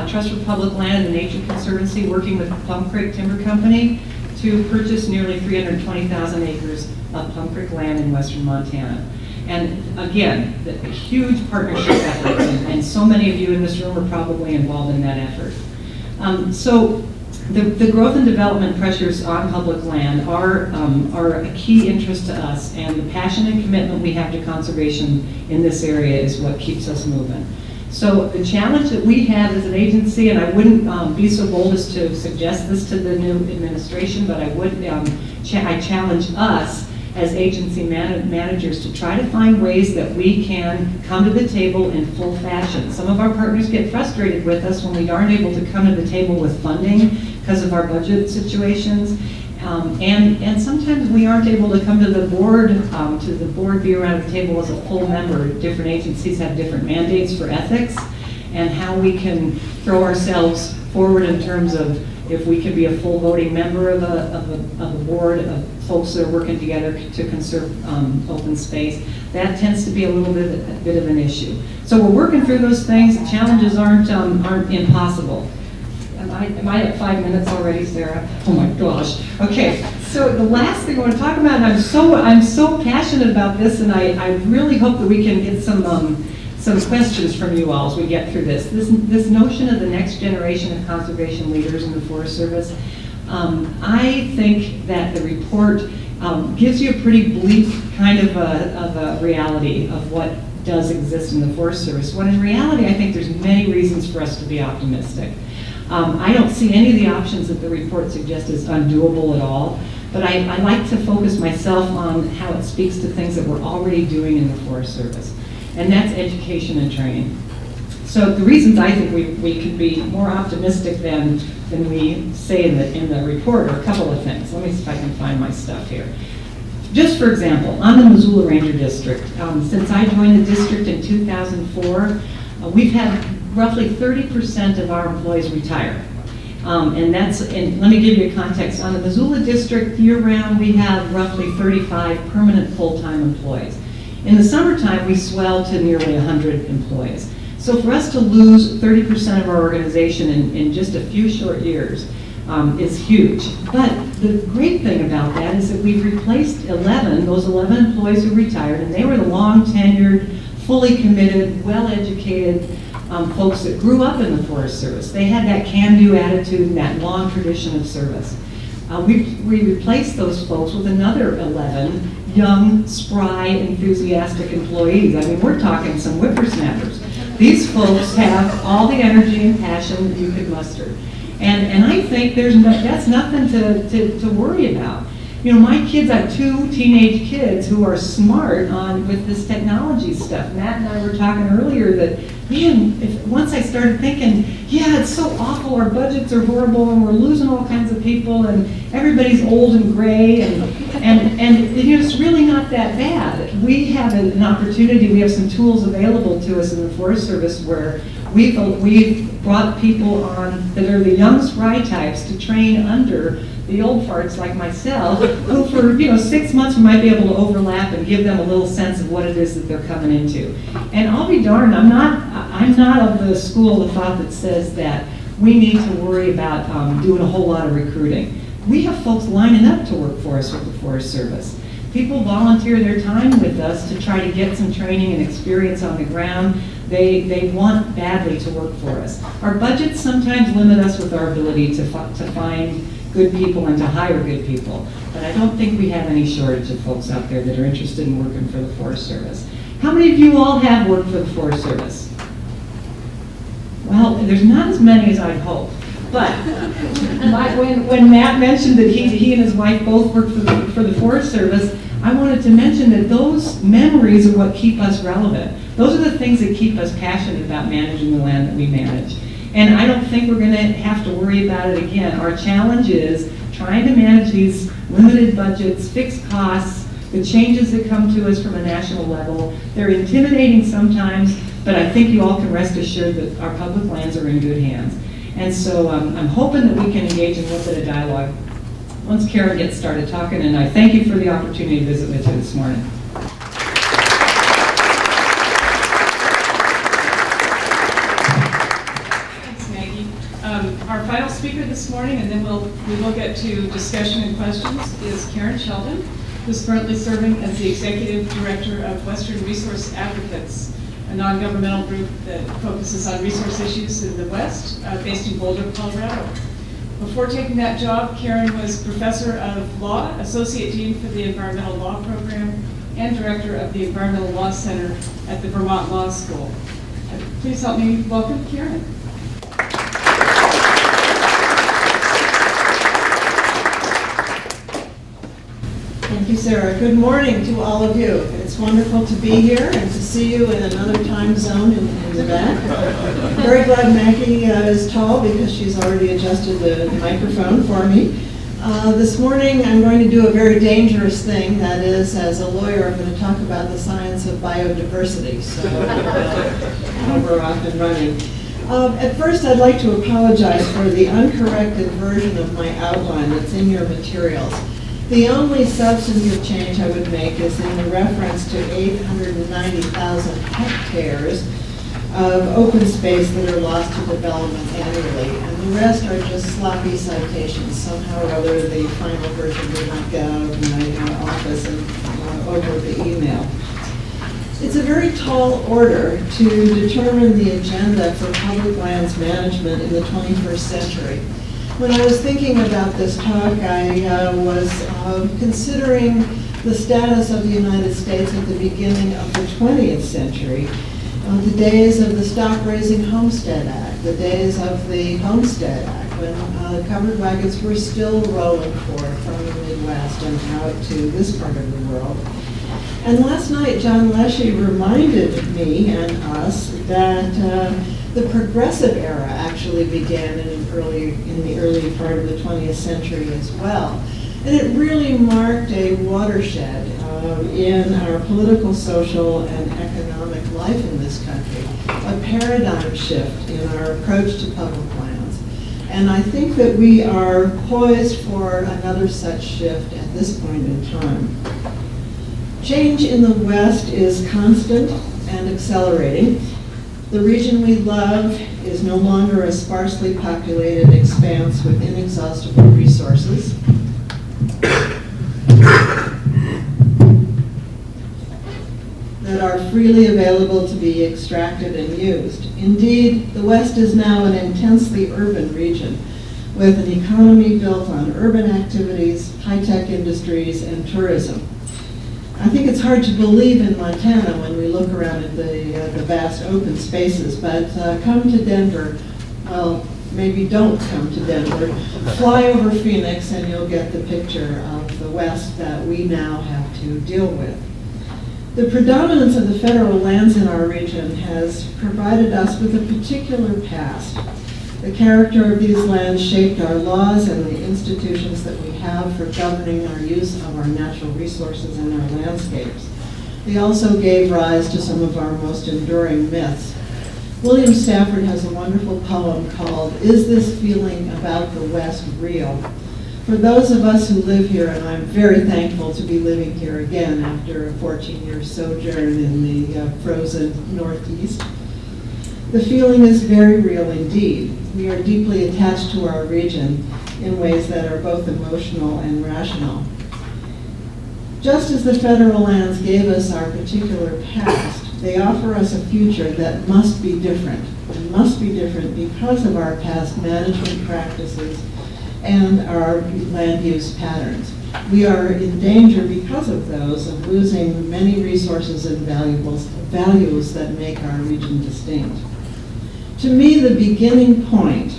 S5: Trust for Public Land and the Nature Conservancy working with Plum Creek Timber Company to purchase nearly 320,000 acres of Plum Creek land in western Montana. And again, a huge partnership effort, and so many of you in this room are probably involved in that effort. So the growth and development pressures on public land are a key interest to us, and the passion and commitment we have to conservation in this area is what keeps us moving. So the challenge that we have as an agency, and I wouldn't be so bold as to suggest this to the new administration, but I would I challenge us as agency managers to try to find ways that we can come to the table in full fashion. Some of our partners get frustrated with us when we aren't able to come to the table with funding because of our budget situations. And sometimes we aren't able to come to the board, be around the table as a full member. Different agencies have different mandates for ethics and how we can throw ourselves forward in terms of if we can be a full voting member of a board of folks that are working together to conserve open space. That tends to be a little bit of an issue. So we're working through those things. The challenges aren't impossible. Am I at 5 minutes already, Sarah? Oh my gosh. Okay, so the last thing I want to talk about, and I'm so passionate about this, and I really hope that we can get some questions from you all as we get through this. This notion of the next generation of conservation leaders in the Forest Service, I think that the report gives you a pretty bleak kind of a reality of what does exist in the Forest Service, when in reality I think there's many reasons for us to be optimistic. I don't see any of the options that the report suggests as undoable at all, but I like to focus myself on how it speaks to things that we're already doing in the Forest Service, and that's education and training. So the reasons I think we can be more optimistic than we say in the report are a couple of things. Let me see if I can find my stuff here. Just for example, on the Missoula Ranger District, since I joined the district in 2004, we've had roughly 30% of our employees retire. And let me give you a context. On the Missoula District, year-round, we have roughly 35 permanent full-time employees. In the summertime, we swell to nearly 100 employees. So for us to lose 30% of our organization in just a few short years is huge. But the great thing about that is that we've replaced those 11 employees who retired, and they were the long-tenured, fully committed, well-educated folks that grew up in the Forest Service. They had that can-do attitude and that long tradition of service. We replaced those folks with another 11 young, spry, enthusiastic employees. I mean, we're talking some whippersnappers. These folks have all the energy and passion that you could muster. And I think that's nothing to worry about. You know, my kids, I have 2 teenage kids who are smart with this technology stuff. Matt and I were talking earlier that, man, once I started thinking, yeah, it's so awful, our budgets are horrible, and we're losing all kinds of people, and everybody's old and gray, and you know, it's really not that bad. We have an opportunity, we have some tools available to us in the Forest Service where we've brought people on that are the young spry types to train under the old farts like myself, who for 6 months we might be able to overlap and give them a little sense of what it is that they're coming into. And I'll be darned, I'm not of the school of thought that says that we need to worry about doing a whole lot of recruiting. We have folks lining up to work for us with the Forest Service. People volunteer their time with us to try to get some training and experience on the ground. They want badly to work for us. Our budgets sometimes limit us with our ability to find good people and to hire good people. But I don't think we have any shortage of folks out there that are interested in working for the Forest Service. How many of you all have worked for the Forest Service? Well, there's not as many as I'd hoped. But when Matt mentioned that he and his wife both worked for the Forest Service, I wanted to mention that those memories are what keep us relevant. Those are the things that keep us passionate about managing the land that we manage. And I don't think we're going to have to worry about it again. Our challenge is trying to manage these limited budgets, fixed costs, the changes that come to us from a national level. They're intimidating sometimes, but I think you all can rest assured that our public lands are in good hands. And so I'm hoping that we can engage in a little bit of dialogue once Karen gets started talking, and I thank you for the opportunity to visit with you this morning.
S3: Thanks, Maggie. Our final speaker this morning, and then we will get to discussion and questions, is Karen Sheldon, who's currently serving as the Executive Director of Western Resource Advocates, a non-governmental group that focuses on resource issues in the West, based in Boulder, Colorado. Before taking that job, Karen was Professor of Law, Associate Dean for the Environmental Law Program, and Director of the Environmental Law Center at the Vermont Law School. Please help me welcome Karen.
S6: Thank you, Sarah. Good morning to all of you. It's wonderful to be here and to see you in another time zone in the back. Very glad Maggie is tall because she's already adjusted the microphone for me. This morning I'm going to do a very dangerous thing. That is, as a lawyer, I'm going to talk about the science of biodiversity. So we're off and running. At first, I'd like to apologize for the uncorrected version of my outline that's in your materials. The only substantive change I would make is in the reference to 890,000 hectares of open space that are lost to development annually, and the rest are just sloppy citations. Somehow or other, the final version did not get out of my office and over the email. It's a very tall order to determine the agenda for public lands management in the 21st century. When I was thinking about this talk, I was considering the status of the United States at the beginning of the 20th century, the days of the Stock-Raising Homestead Act, the days of the Homestead Act, when covered wagons were still rolling forth from the Midwest and out to this part of the world. And last night, John Leshy reminded me and us that the progressive era actually began in the early part of the 20th century as well. And it really marked a watershed in our political, social, and economic life in this country, a paradigm shift in our approach to public lands. And I think that we are poised for another such shift at this point in time. Change in the West is constant and accelerating. The region we love is no longer a sparsely populated expanse with inexhaustible resources. That are freely available to be extracted and used. Indeed, the West is now an intensely urban region with an economy built on urban activities, high-tech industries, and tourism. I think it's hard to believe in Montana when we look around at the vast open spaces, but come to Denver, well, maybe don't come to Denver, fly over Phoenix and you'll get the picture of the West that we now have to deal with. The predominance of the federal lands in our region has provided us with a particular past. The character of these lands shaped our laws and the institutions that we have for governing our use of our natural resources and our landscapes. They also gave rise to some of our most enduring myths. William Stafford has a wonderful poem called, "Is This Feeling About the West Real?" For those of us who live here, and I'm very thankful to be living here again after a 14-year sojourn in the frozen Northeast, the feeling is very real indeed. We are deeply attached to our region in ways that are both emotional and rational. Just as the federal lands gave us our particular past, they offer us a future that must be different. It must be different because of our past management practices and our land use patterns. We are in danger because of those of losing many resources and values that make our region distinct. To me, the beginning point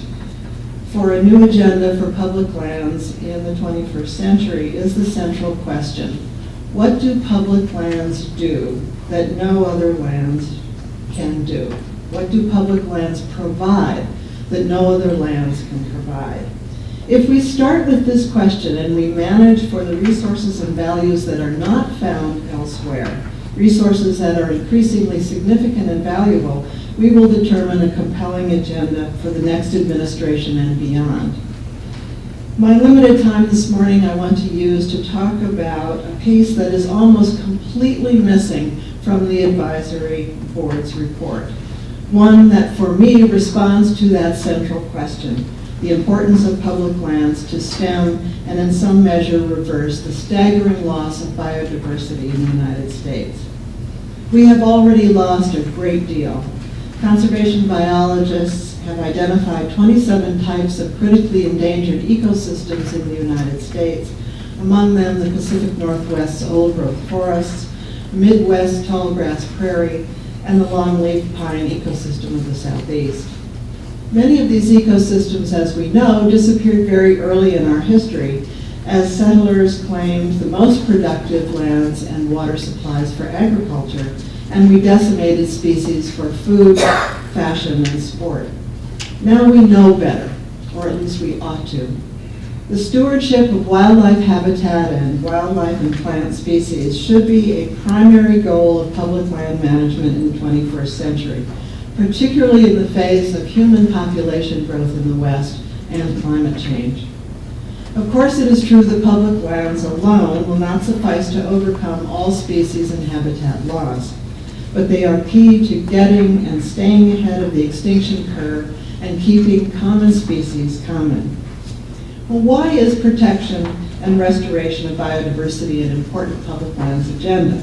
S6: for a new agenda for public lands in the 21st century is the central question. What do public lands do that no other lands can do? What do public lands provide that no other lands can provide. If we start with this question and we manage for the resources and values that are not found elsewhere, resources that are increasingly significant and valuable, we will determine a compelling agenda for the next administration and beyond. My limited time this morning I want to use to talk about a piece that is almost completely missing from the advisory board's report. One that for me responds to that central question, the importance of public lands to stem and in some measure reverse the staggering loss of biodiversity in the United States. We have already lost a great deal. Conservation biologists have identified 27 types of critically endangered ecosystems in the United States, among them the Pacific Northwest's old-growth forests, Midwest tallgrass prairie, and the longleaf pine ecosystem of the Southeast. Many of these ecosystems, as we know, disappeared very early in our history as settlers claimed the most productive lands and water supplies for agriculture, and we decimated species for food, fashion, and sport. Now we know better, or at least we ought to. The stewardship of wildlife habitat and wildlife and plant species should be a primary goal of public land management in the 21st century, particularly in the face of human population growth in the West and climate change. Of course, it is true that public lands alone will not suffice to overcome all species and habitat loss, but they are key to getting and staying ahead of the extinction curve and keeping common species common. Well, why is protection and restoration of biodiversity an important public lands agenda?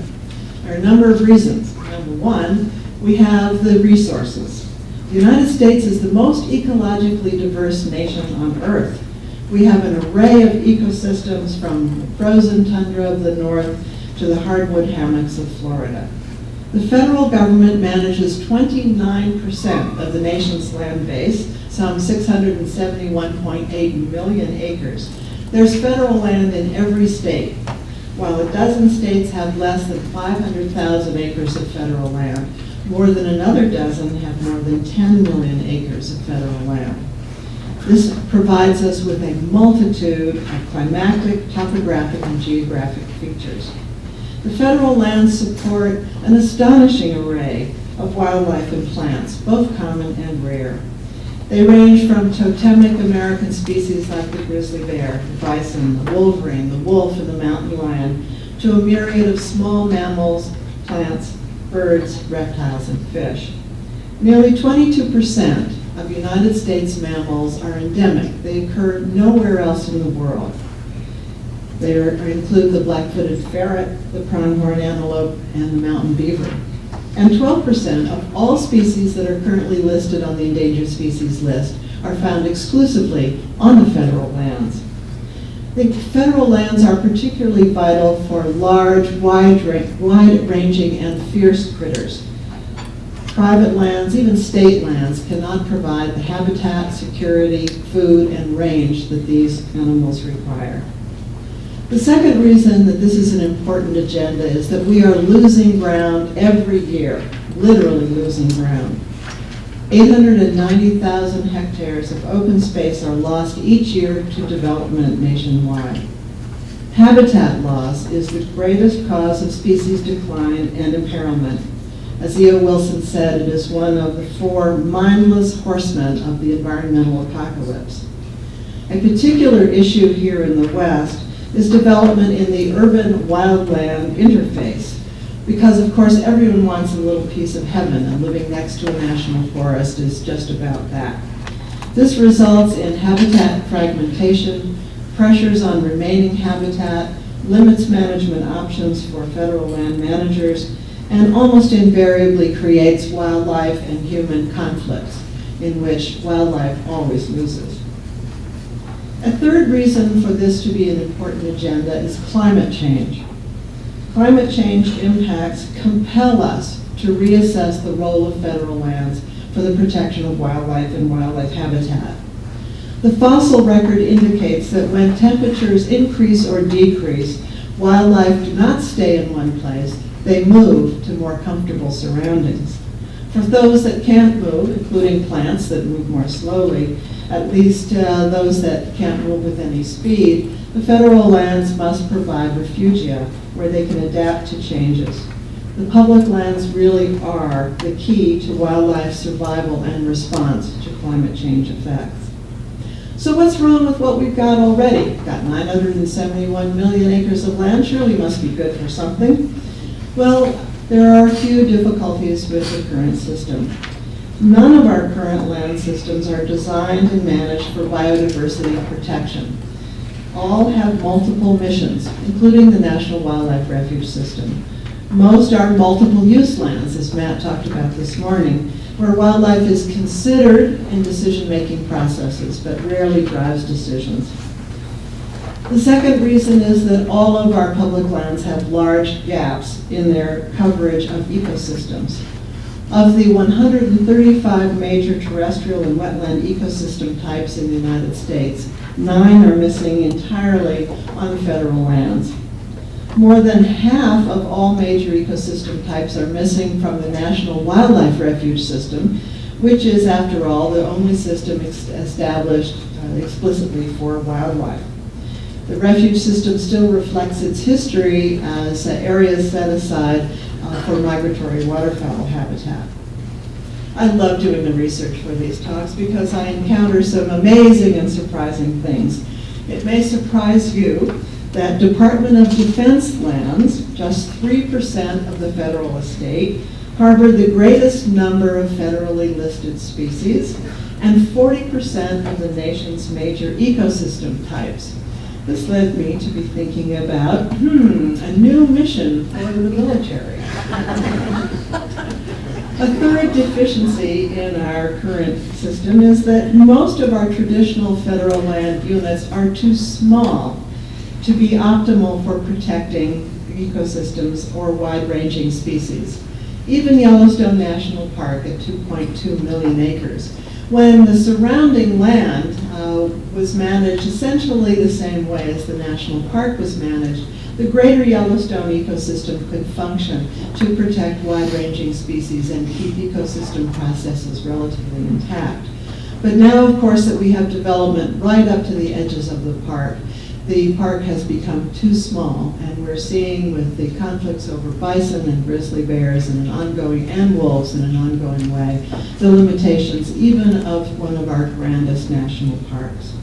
S6: There are a number of reasons. Number one, we have the resources. The United States is the most ecologically diverse nation on Earth. We have an array of ecosystems from the frozen tundra of the north to the hardwood hammocks of Florida. The federal government manages 29% of the nation's land base, some 671.8 million acres. There's federal land in every state, while a dozen states have less than 500,000 acres of federal land. More than another dozen have more than 10 million acres of federal land. This provides us with a multitude of climatic, topographic, and geographic features. The federal lands support an astonishing array of wildlife and plants, both common and rare. They range from totemic American species like the grizzly bear, the bison, the wolverine, the wolf, and the mountain lion, to a myriad of small mammals, plants, birds, reptiles, and fish. Nearly 22% of United States mammals are endemic. They occur nowhere else in the world. They include the black-footed ferret, the pronghorn antelope, and the mountain beaver. And 12% of all species that are currently listed on the endangered species list are found exclusively on the federal lands. The federal lands are particularly vital for large, wide-ranging, and fierce critters. Private lands, even state lands, cannot provide the habitat, security, food, and range that these animals require. The second reason that this is an important agenda is that we are losing ground every year, literally losing ground. 890,000 hectares of open space are lost each year to development nationwide. Habitat loss is the greatest cause of species decline and imperilment. As E.O. Wilson said, it is one of the four mindless horsemen of the environmental apocalypse. A particular issue here in the West is development in the urban-wildland interface, because of course everyone wants a little piece of heaven, and living next to a national forest is just about that. This results in habitat fragmentation, pressures on remaining habitat, limits management options for federal land managers, and almost invariably creates wildlife and human conflicts in which wildlife always loses. A third reason for this to be an important agenda is climate change. Climate change impacts compel us to reassess the role of federal lands for the protection of wildlife and wildlife habitat. The fossil record indicates that when temperatures increase or decrease, wildlife do not stay in one place, they move to more comfortable surroundings. For those that can't move, including plants that move more slowly, at least those that can't move with any speed, the federal lands must provide refugia where they can adapt to changes. The public lands really are the key to wildlife survival and response to climate change effects. So what's wrong with what we've got already? Got 971 million acres of land, surely must be good for something. Well, there are a few difficulties with the current system. None of our current land systems are designed and managed for biodiversity protection. All have multiple missions, including the National Wildlife Refuge System. Most are multiple use lands, as Matt talked about this morning, where wildlife is considered in decision-making processes, but rarely drives decisions. The second reason is that all of our public lands have large gaps in their coverage of ecosystems. Of the 135 major terrestrial and wetland ecosystem types in the United States, 9 are missing entirely on federal lands. More than half of all major ecosystem types are missing from the National Wildlife Refuge System, which is, after all, the only system established explicitly for wildlife. The refuge system still reflects its history as areas set aside for migratory waterfowl habitat. I love doing the research for these talks because I encounter some amazing and surprising things. It may surprise you that Department of Defense lands, just 3% of the federal estate, harbor the greatest number of federally listed species and 40% of the nation's major ecosystem types. This led me to be thinking about, a new mission for the military. A third deficiency in our current system is that most of our traditional federal land units are too small to be optimal for protecting ecosystems or wide-ranging species. Even Yellowstone National Park at 2.2 million acres, when the surrounding land was managed essentially the same way as the national park was managed, the greater Yellowstone ecosystem could function to protect wide-ranging species and keep ecosystem processes relatively intact. But now, of course, that we have development right up to the edges of the park has become too small, and we're seeing with the conflicts over bison and grizzly bears and wolves in an ongoing way, the limitations even of one of our grandest national parks.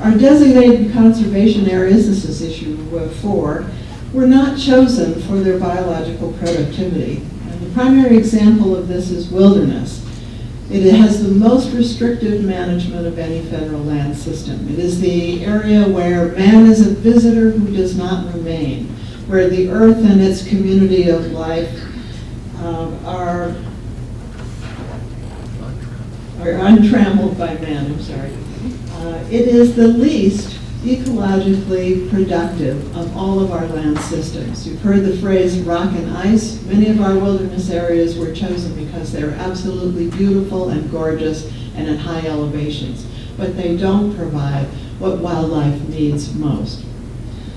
S6: Our designated conservation areas, this is issue 4, were not chosen for their biological productivity. And the primary example of this is wilderness. It has the most restrictive management of any federal land system. It is the area where man is a visitor who does not remain, where the earth and its community of life are untrammeled by man, it is the least ecologically productive of all of our land systems. You've heard the phrase rock and ice. Many of our wilderness areas were chosen because they're absolutely beautiful and gorgeous and at high elevations, but they don't provide what wildlife needs most.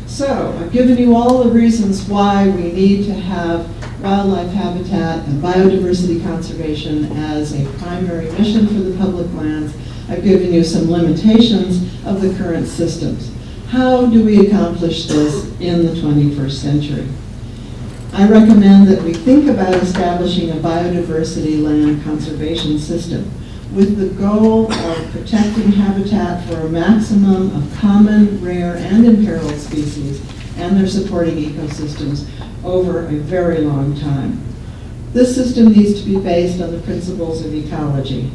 S6: So I've given you all the reasons why we need to have wildlife habitat and biodiversity conservation as a primary mission for the public lands. I've given you some limitations of the current systems. How do we accomplish this in the 21st century? I recommend that we think about establishing a biodiversity land conservation system with the goal of protecting habitat for a maximum of common, rare, and imperiled species and their supporting ecosystems over a very long time. This system needs to be based on the principles of ecology,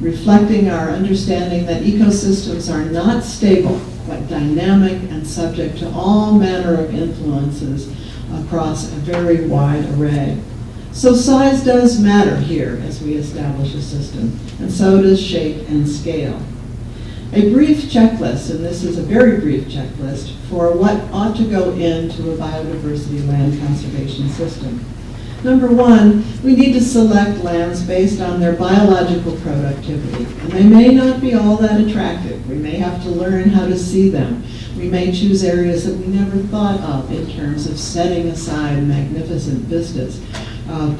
S6: reflecting our understanding that ecosystems are not stable, but dynamic and subject to all manner of influences across a very wide array. So size does matter here as we establish a system, and so does shape and scale. A brief checklist, and this is a very brief checklist, for what ought to go into a biodiversity land conservation system. Number 1, we need to select lands based on their biological productivity. And they may not be all that attractive. We may have to learn how to see them. We may choose areas that we never thought of in terms of setting aside magnificent vistas.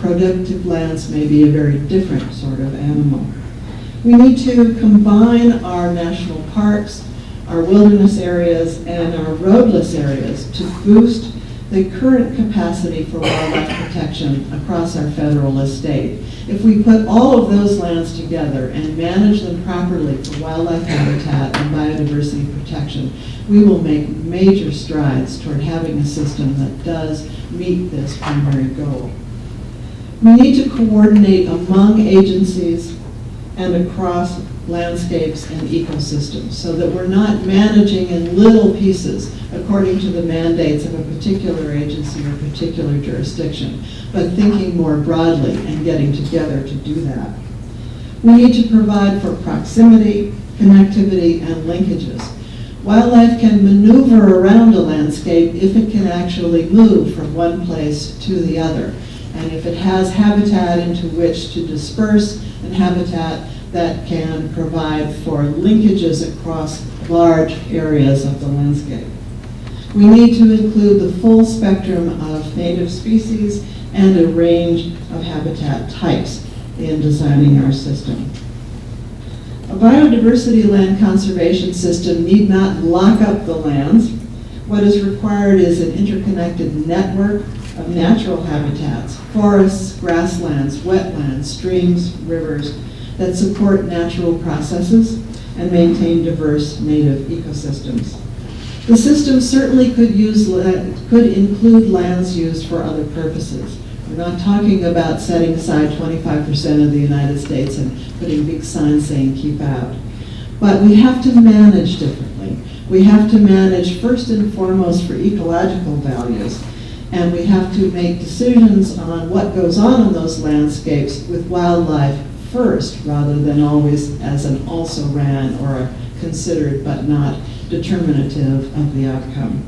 S6: Productive lands may be a very different sort of animal. We need to combine our national parks, our wilderness areas, and our roadless areas to boost the current capacity for wildlife protection across our federal estate. If we put all of those lands together and manage them properly for wildlife habitat and biodiversity protection, we will make major strides toward having a system that does meet this primary goal. We need to coordinate among agencies and across landscapes and ecosystems so that we're not managing in little pieces according to the mandates of a particular agency or particular jurisdiction, but thinking more broadly and getting together to do that. We need to provide for proximity, connectivity, and linkages. Wildlife can maneuver around a landscape if it can actually move from one place to the other, and if it has habitat into which to disperse and habitat that can provide for linkages across large areas of the landscape. We need to include the full spectrum of native species and a range of habitat types in designing our system. A biodiversity land conservation system need not lock up the lands. What is required is an interconnected network of natural habitats, forests, grasslands, wetlands, streams, rivers, that support natural processes and maintain diverse native ecosystems. The system certainly could include lands used for other purposes. We're not talking about setting aside 25% of the United States and putting big signs saying keep out. But we have to manage differently. We have to manage first and foremost for ecological values, and we have to make decisions on what goes on in those landscapes with wildlife first, rather than always as an also-ran or a considered but not determinative of the outcome.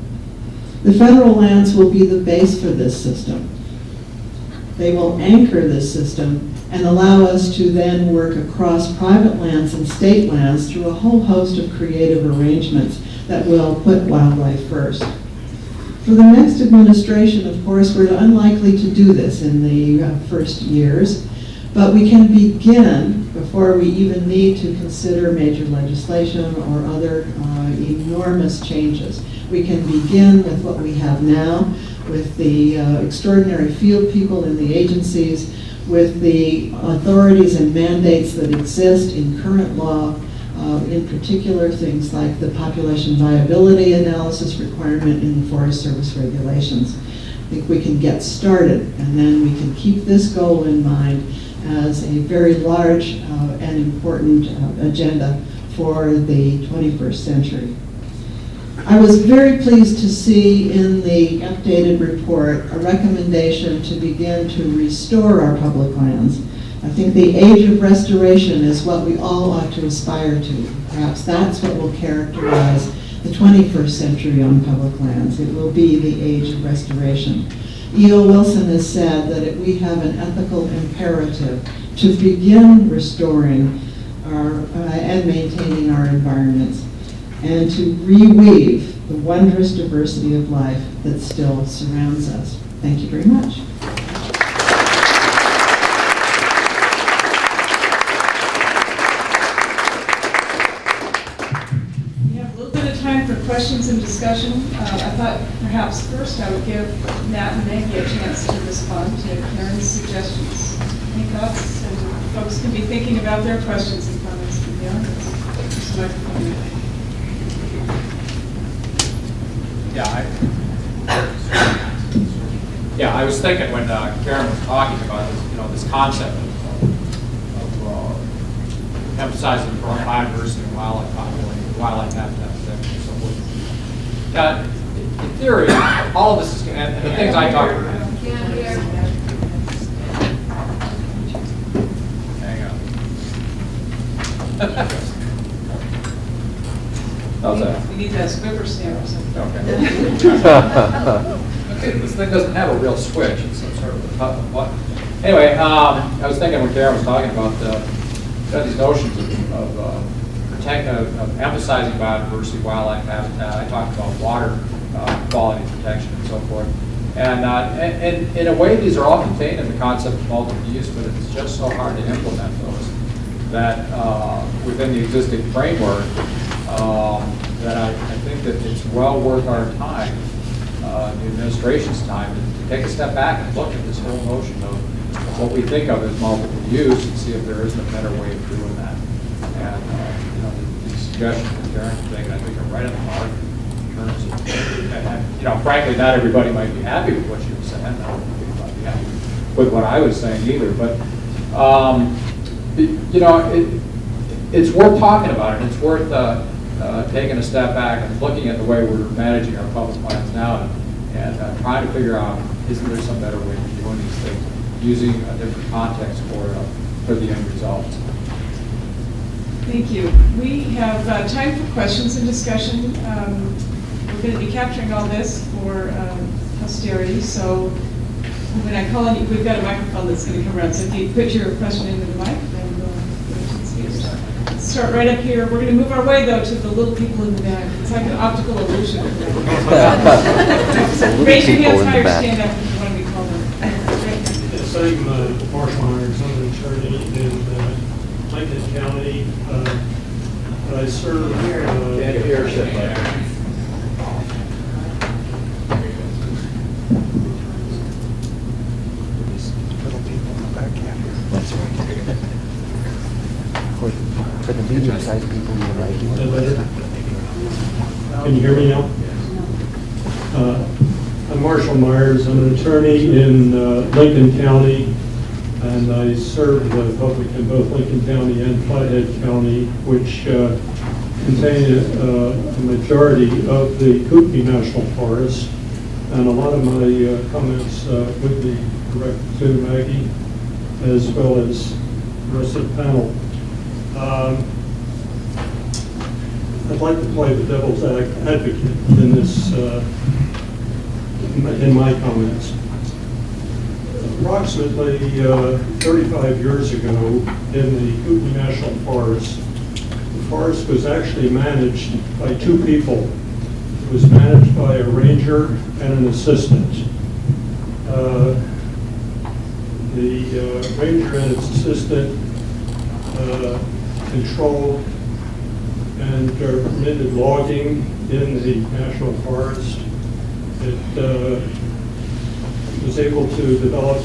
S6: The federal lands will be the base for this system. They will anchor this system and allow us to then work across private lands and state lands through a whole host of creative arrangements that will put wildlife first. For the next administration, of course, we're unlikely to do this in the first years, but we can begin before we even need to consider major legislation or other enormous changes. We can begin with what we have now, with the extraordinary field people in the agencies, with the authorities and mandates that exist in current law, in particular things like the population viability analysis requirement in the Forest Service regulations. I think we can get started, and then we can keep this goal in mind as a very large and important agenda for the 21st century. I was very pleased to see in the updated report a recommendation to begin to restore our public lands. I think the age of restoration is what we all ought to aspire to. Perhaps that's what will characterize the 21st century on public lands. It will be the age of restoration. E.O. Wilson has said that we have an ethical imperative to begin restoring and maintaining our environments, and to reweave the wondrous diversity of life that still surrounds us. Thank you very much.
S3: We have a little bit of time for questions and discussion. I thought perhaps first I would give Matt and Maggie a chance to respond to Karen's suggestions. Any thoughts? And folks can be thinking about their questions and comments from the audience. There's a microphone.
S4: Yeah, I was thinking when Karen was talking about this, this concept of emphasizing biodiversity and wildlife population, wildlife habitat protection, and so forth. In theory, all of this is, and the things I talked about. Hang on. How's that?
S3: We need that squibber stamp or something.
S4: Okay. Okay, this thing doesn't have a real switch. It's some sort of a button. Anyway, I was thinking when Karen was talking about these notions of emphasizing biodiversity, wildlife habitat. I talked about water quality protection and so forth. And in a way, these are all contained in the concept of multiple use, but it's just so hard to implement those that within the existing framework, that I think that it's well worth our time, the administration's time, to take a step back and look at this whole notion of what we think of as multiple use and see if there isn't a better way of doing that. And the suggestions that Karen's making, I think, are right on the mark in terms of, frankly, not everybody might be happy with what she was saying. Not everybody might be happy with what I was saying either. But it's worth talking about it. It's worth taking a step back and looking at the way we're managing our public plans now and trying to figure out, isn't there some better way of doing these things, using a different context for the end result.
S3: Thank you. We have time for questions and discussion. We're going to be capturing all this for posterity, so when I call on you, we've got a microphone that's going to come around, so if you put your question into the mic, then we'll go to the speakers. Let's start right up here. We're going to move our way, though, to the little people in the back. It's like an optical illusion. Raise your hands higher, stand up if you want to be called on.
S7: Yes, I'm Marshall Myers. I'm an attorney in Lincoln County. I serve.
S8: For the medium-sized people, you would like
S7: Can you hear me now? I'm Marshall Myers. I'm an attorney in Lincoln County, and I serve the public in both Lincoln County and Flathead County, which contain a majority of the Kootenai National Forest. And a lot of my comments would be directed to Maggie, as well as the rest of the panel. I'd like to play the devil's advocate in this, in my comments. Approximately 35 years ago, in the Kootenai National Forest, the forest was actually managed by two people. It was managed by a ranger and an assistant. The ranger and its assistant controlled and permitted logging in the national forest. It was able to develop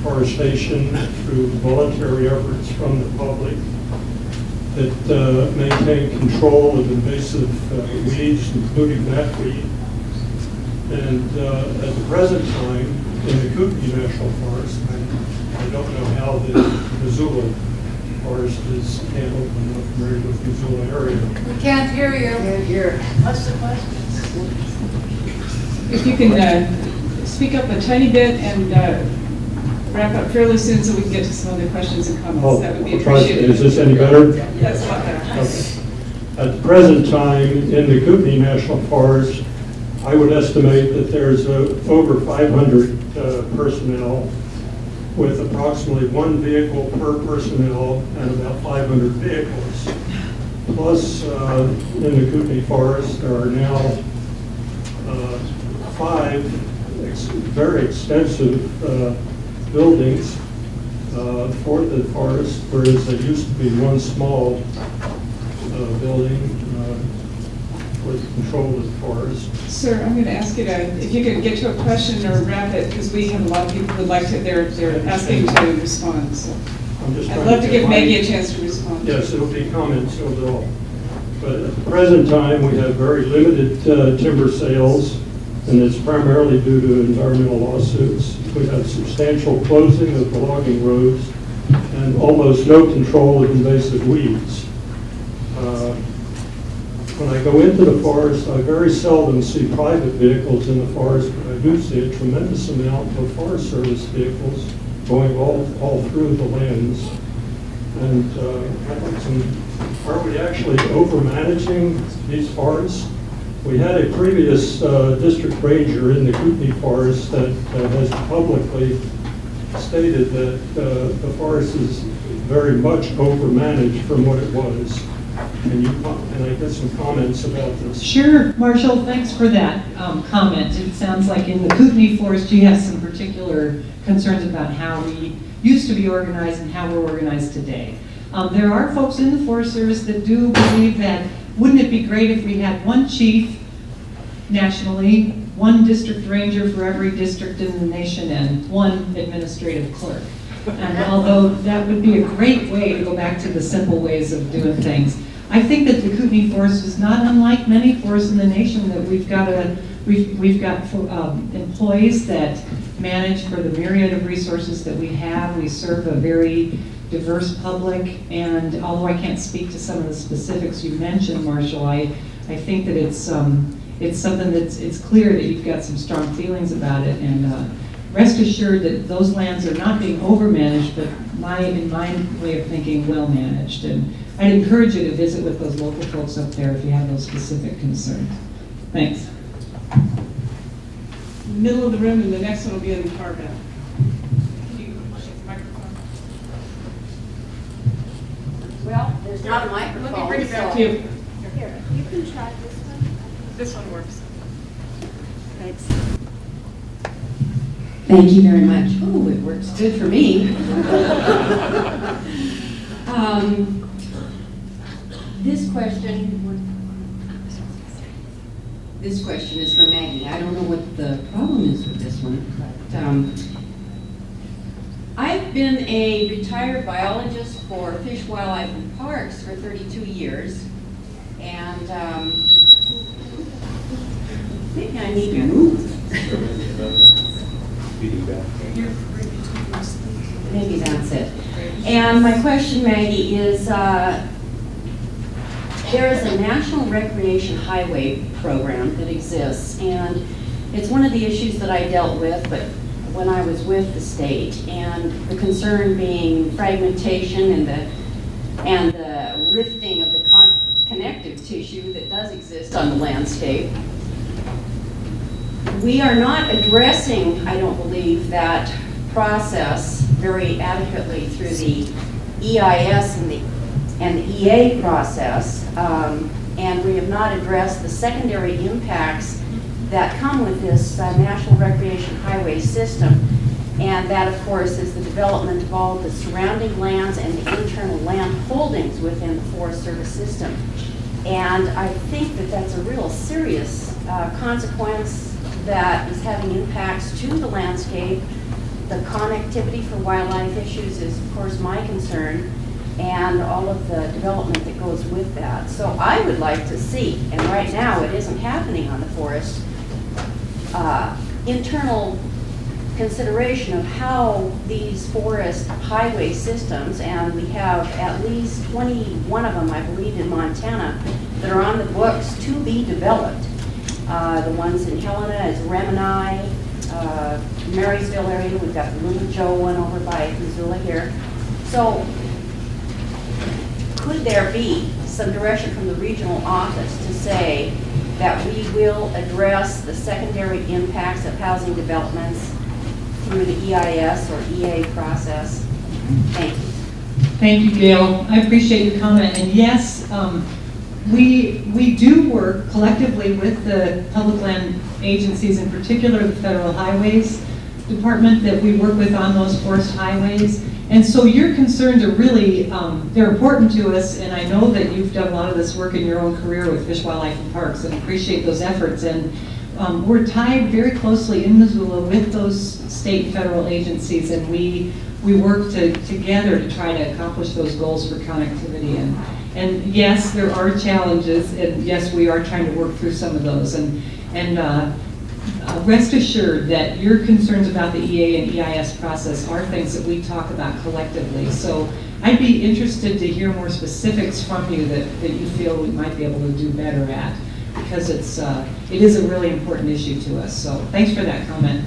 S7: forestation through voluntary efforts from the public. It maintained control of invasive weeds, including knotweed. And at the present time, in the Kootenai National Forest, I don't know how the Missoula Forest is handled. I'm not familiar with the Missoula area.
S9: We can't hear you. Can't hear. What's the question?
S3: If you can speak up a tiny bit and wrap up fairly soon so we can get to some other questions and comments, that would be appreciated.
S7: Is this any better?
S3: That's a lot better.
S7: Okay. At the present time, in the Kootenai National Forest, I would estimate that there's over 500 personnel, with approximately one vehicle per personnel and about 500 vehicles. Plus, in the Kootenai Forest, there are now 5 very extensive buildings for the forest, whereas there used to be one small building for the control of the forest.
S3: Sir, I'm going to ask you to, if you could get to a question or wrap it, because we have a lot of people who would like to, they're asking to respond. So
S7: I'm just
S3: I'd
S7: trying
S3: love to give
S7: get
S3: Maggie a chance to respond.
S7: Yes, it'll be comments overall. But at the present time, we have very limited timber sales, and it's primarily due to environmental lawsuits. We have substantial closing of the logging roads and almost no control of invasive weeds. When I go into the forest, I very seldom see private vehicles in the forest, but I do see a tremendous amount of Forest Service vehicles going all through the lands. And I'd like some, are we actually over-managing these forests? We had a previous district ranger in the Kootenai Forest that has publicly stated that the forest is very much over-managed from what it was. Can I get some comments about this?
S5: Sure, Marshall, thanks for that comment. It sounds like in the Kootenai Forest, you have some particular concerns about how we used to be organized and how we're organized today. There are folks in the Forest Service that do believe that, wouldn't it be great if we had one chief nationally, one district ranger for every district in the nation, and one administrative clerk? And although that would be a great way to go back to the simple ways of doing things, I think that the Kootenai Forest is not unlike many forests in the nation, that we've got employees that manage for the myriad of resources that we have. We serve a very diverse public, and although I can't speak to some of the specifics you mentioned, Marshall, I think that it's something it's clear that you've got some strong feelings about it, and rest assured that those lands are not being overmanaged, but in my way of thinking, well managed. And I'd encourage you to visit with those local folks up there if you have those specific concerns. Thanks.
S3: Middle of the room, and the next one will be in the far back. Can you push the microphone?
S9: Well, there's not a microphone.
S3: Let me bring it back
S9: so-
S3: to you.
S9: Here, you can try this one.
S3: This one works.
S9: Thanks. Thank you very much. Oh, it works good for me. This question is for Maggie. I don't know what the problem is with this one, but I've been a retired biologist for Fish, Wildlife, and Parks for 32 years, and maybe I need to move. Maybe that's it. And my question, Maggie, is there is a National Recreation Highway program that exists, and it's one of the issues that I dealt with, but when I was with the state, and the concern being fragmentation and the rifting of the connective tissue that does exist on the landscape. We are not addressing, I don't believe, that process very adequately through the EIS and the EA process, and we have not addressed the secondary impacts that come with this National Recreation Highway system. And that, of course, is the development of all the surrounding lands and the internal land holdings within the Forest Service system. And I think that that's a real serious consequence that is having impacts to the landscape. The connectivity for wildlife issues is, of course, my concern, and all of the development that goes with that. So I would like to see, and right now it isn't happening on the forest, internal consideration of how these forest highway systems, and we have at least 21 of them, I believe, in Montana, that are on the books to be developed. The ones in Helena is Remini, Marysville area, we've got the Little Joe one over by Missoula here. So could there be some direction from the regional office to say that we will address the secondary impacts of housing developments through the EIS or EA process? Thank you.
S5: Thank you, Gail. I appreciate your comment. And yes, we do work collectively with the public land agencies, in particular the Federal Highways Department that we work with on those forest highways. And so your concerns are really, they're important to us, and I know that you've done a lot of this work in your own career with Fish, Wildlife, and Parks, and appreciate those efforts. And we're tied very closely in Missoula with those state and federal agencies, and we work together to try to accomplish those goals for connectivity. And yes, there are challenges, and yes, we are trying to work through some of those. And rest assured that your concerns about the EA and EIS process are things that we talk about collectively. So I'd be interested to hear more specifics from you that you feel we might be able to do better at, because it is a really important issue to us. So thanks for that comment.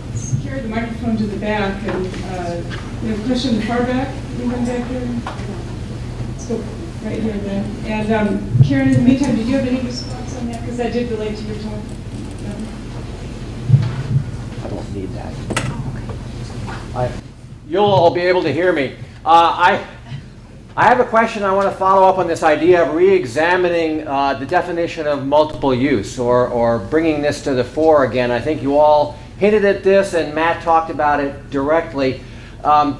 S3: Let's carry the microphone to the back, and we have a question in the far back. Anyone back here? Let's go right here then. And Karen, in the meantime, did you have any response on that? Because that did relate to your talk.
S8: I don't need that.
S10: You'll all be able to hear me.
S8: I have a question. I want to follow up on this idea of re-examining the definition of multiple use, or bringing this to the fore again. I think you all hinted at this, and Matt talked about it directly. How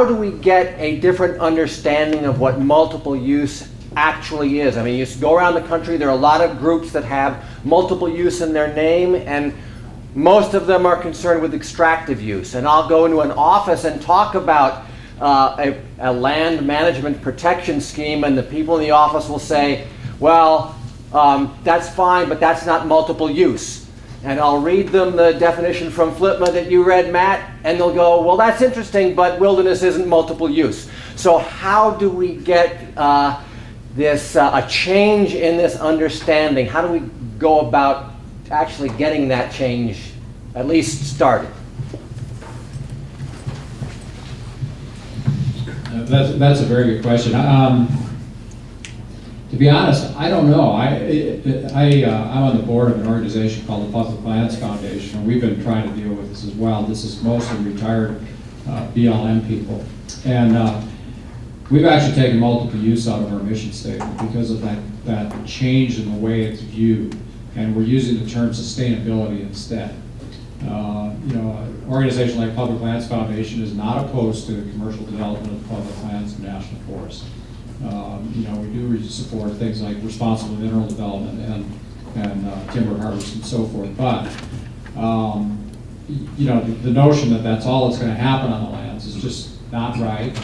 S8: do we get a different understanding of what multiple use actually is? I mean, you go around the country, there are a lot of groups that have multiple use in their name, and most of them are concerned with extractive use. And I'll go into an office and talk about a land management protection scheme, and the people in the office will say, well, that's fine, but that's not multiple use. And I'll read them the definition from FLTMA that you read, Matt, and they'll go, well, that's interesting, but wilderness isn't multiple use. So how do we get a change in this understanding? How do we go about actually getting that change at least started?
S4: That's a very good question. To be honest, I don't know. I'm on the board of an organization called the Public Lands Foundation, and we've been trying to deal with this as well. This is mostly retired BLM people. And we've actually taken multiple use out of our mission statement because of that change in the way it's viewed. And we're using the term sustainability instead. An organization like Public Lands Foundation is not opposed to the commercial development of public lands and national forests. We do support things like responsible mineral development and timber harvest and so forth. But the notion that that's all that's going to happen on the lands is just not right.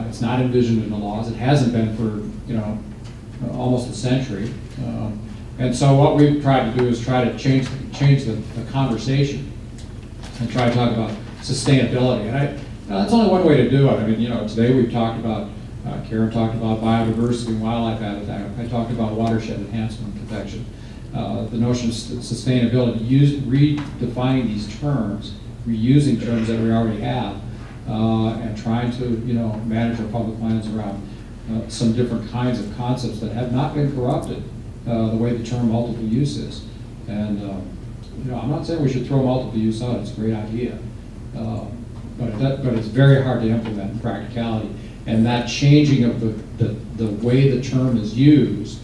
S4: It's not envisioned in the laws. It hasn't been for almost a century. And so what we've tried to do is try to change the conversation and try to talk about sustainability. And that's only one way to do it. I mean, today we've talked about, Karen talked about biodiversity and wildlife habitat. I talked about watershed enhancement and protection. The notion of sustainability, redefining these terms, reusing terms that we already have, and trying to, manage our public lands around some different kinds of concepts that have not been corrupted. The way the term multiple use is. And I'm not saying we should throw multiple use out, it's a great idea. But it's very hard to implement in practicality. And that changing of the way the term is used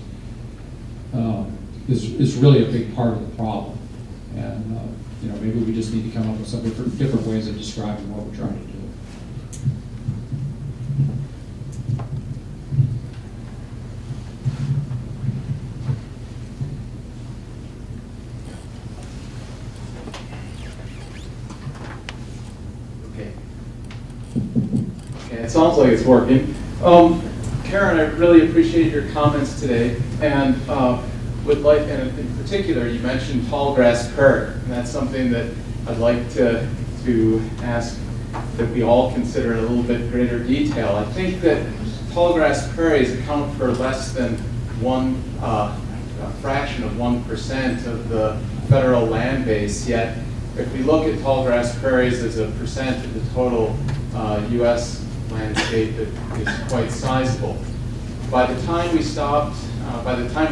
S4: is really a big part of the problem. And maybe we just need to come up with some different ways of describing what we're trying to do.
S10: It sounds like it's working. Karen, I really appreciate your comments today, and and in particular, you mentioned tallgrass prairie, and that's something that I'd like to ask that we all consider in a little bit greater detail. I think that tallgrass prairies account for less than a fraction of 1% of the federal land base, yet if we look at tallgrass prairies as a percent of the total U.S. landscape, it is quite sizable. By the time we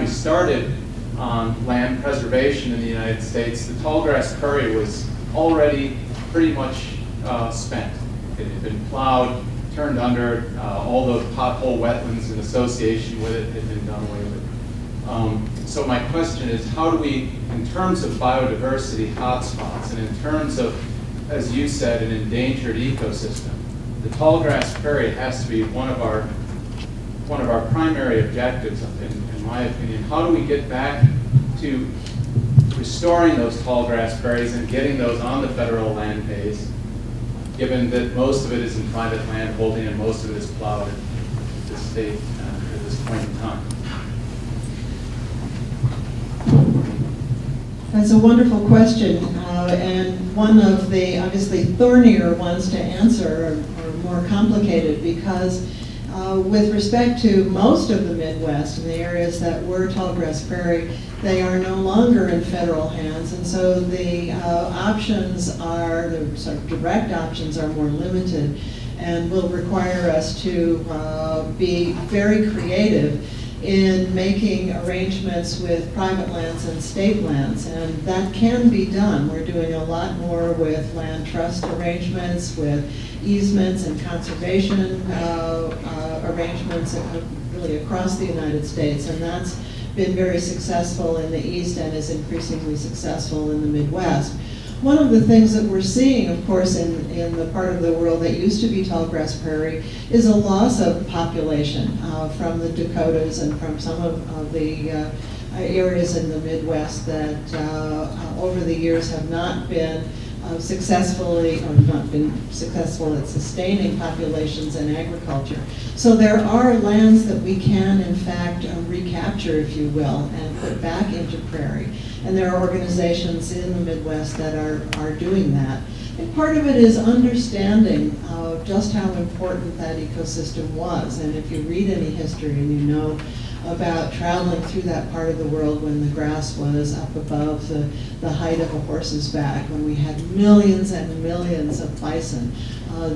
S10: started on land preservation in the United States, the tallgrass prairie was already pretty much spent. It had been plowed, turned under, all the pothole wetlands in association with it had been done away with. So my question is, how do we, in terms of biodiversity hotspots, and in terms of, as you said, an endangered ecosystem, the tallgrass prairie has to be one of our primary objectives, in my opinion. How do we get back to restoring those tallgrass prairies and getting those on the federal land base, given that most of it is in private land holding and most of it is plowed at the state at this point in time?
S6: That's a wonderful question, and one of the obviously thornier ones to answer, or more complicated, because with respect to most of the Midwest and the areas that were tallgrass prairie, they are no longer in federal hands, and so the sort of direct options are more limited and will require us to be very creative in making arrangements with private lands and state lands, and that can be done. We're doing a lot more with land trust arrangements, with easements and conservation arrangements really across the United States, and that's been very successful in the East and is increasingly successful in the Midwest. One of the things that we're seeing, of course, in the part of the world that used to be tallgrass prairie is a loss of population from the Dakotas and from some of the areas in the Midwest that over the years have not been successfully, or not been successful at sustaining populations in agriculture. So there are lands that we can, in fact, recapture, if you will, and put back into prairie. And there are organizations in the Midwest that are doing that. And part of it is understanding just how important that ecosystem was. And if you read any history and you know about traveling through that part of the world when the grass was up above the height of a horse's back, when we had millions and millions of bison.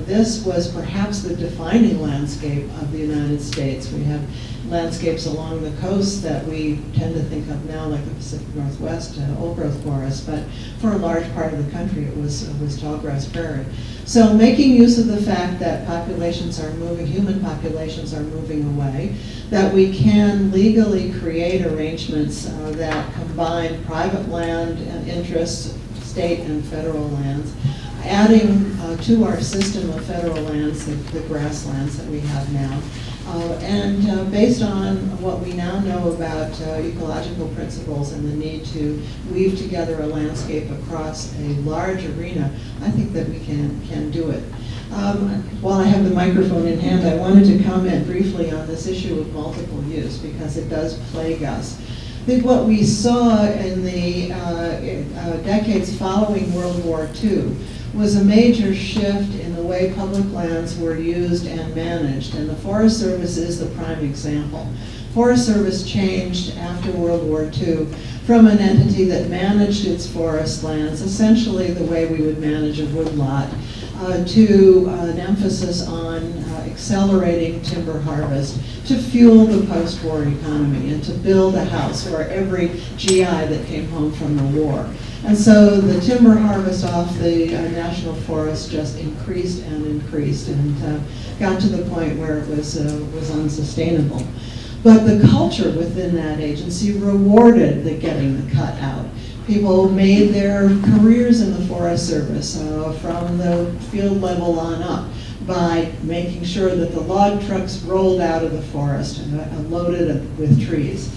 S6: This was perhaps the defining landscape of the United States. We have landscapes along the coast that we tend to think of now, like the Pacific Northwest, old growth forest, but for a large part of the country it was tallgrass prairie. So making use of the fact that populations are moving, human populations are moving away, that we can legally create arrangements that combine private land and interests, state and federal lands, adding to our system of federal lands, the grasslands that we have now. And based on what we now know about ecological principles and the need to weave together a landscape across a large arena, I think that we can do it. While I have the microphone in hand, I wanted to comment briefly on this issue of multiple use because it does plague us. I think what we saw in the decades following World War II was a major shift in the way public lands were used and managed, and the Forest Service is the prime example. Forest Service changed after World War II from an entity that managed its forest lands, essentially the way we would manage a woodlot, to an emphasis on accelerating timber harvest to fuel the post-war economy and to build a house for every GI that came home from the war. And so the timber harvest off the national forest just increased and increased and got to the point where it was unsustainable. But the culture within that agency rewarded the getting the cut out. People made their careers in the Forest Service from the field level on up by making sure that the log trucks rolled out of the forest and loaded with trees.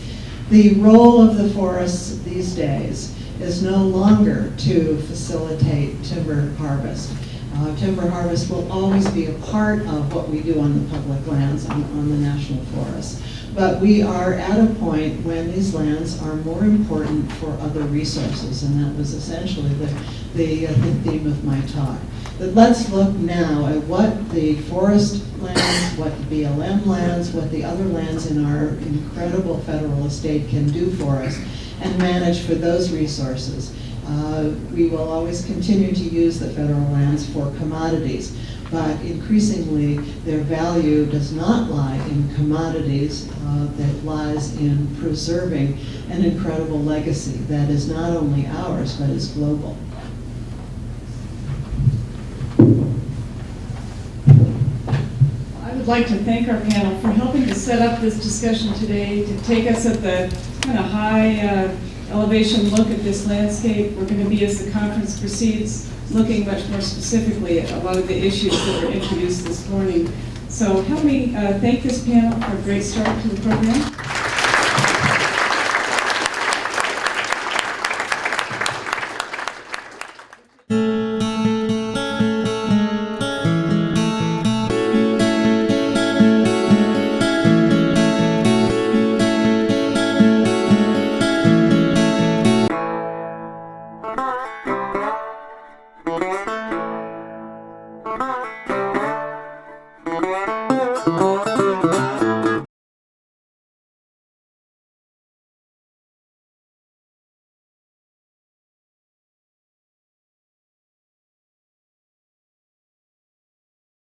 S6: The role of the forests these days is no longer to facilitate timber harvest. Timber harvest will always be a part of what we do on the public lands, on the national forests. But we are at a point when these lands are more important for other resources, and that was essentially the theme of my talk. But let's look now at what the forest lands, what the BLM lands, what the other lands in our incredible federal estate can do for us, and manage for those resources. We will always continue to use the federal lands for commodities, but increasingly their value does not lie in commodities, that lies in preserving an incredible legacy that is not only ours, but is global.
S3: I would like to thank our panel for helping to set up this discussion today, to take us at the kind of high elevation look at this landscape. We're going to be, as the conference proceeds, looking much more specifically at a lot of the issues that were introduced this morning. So help me thank this panel for a great start to the program.
S11: Thank you.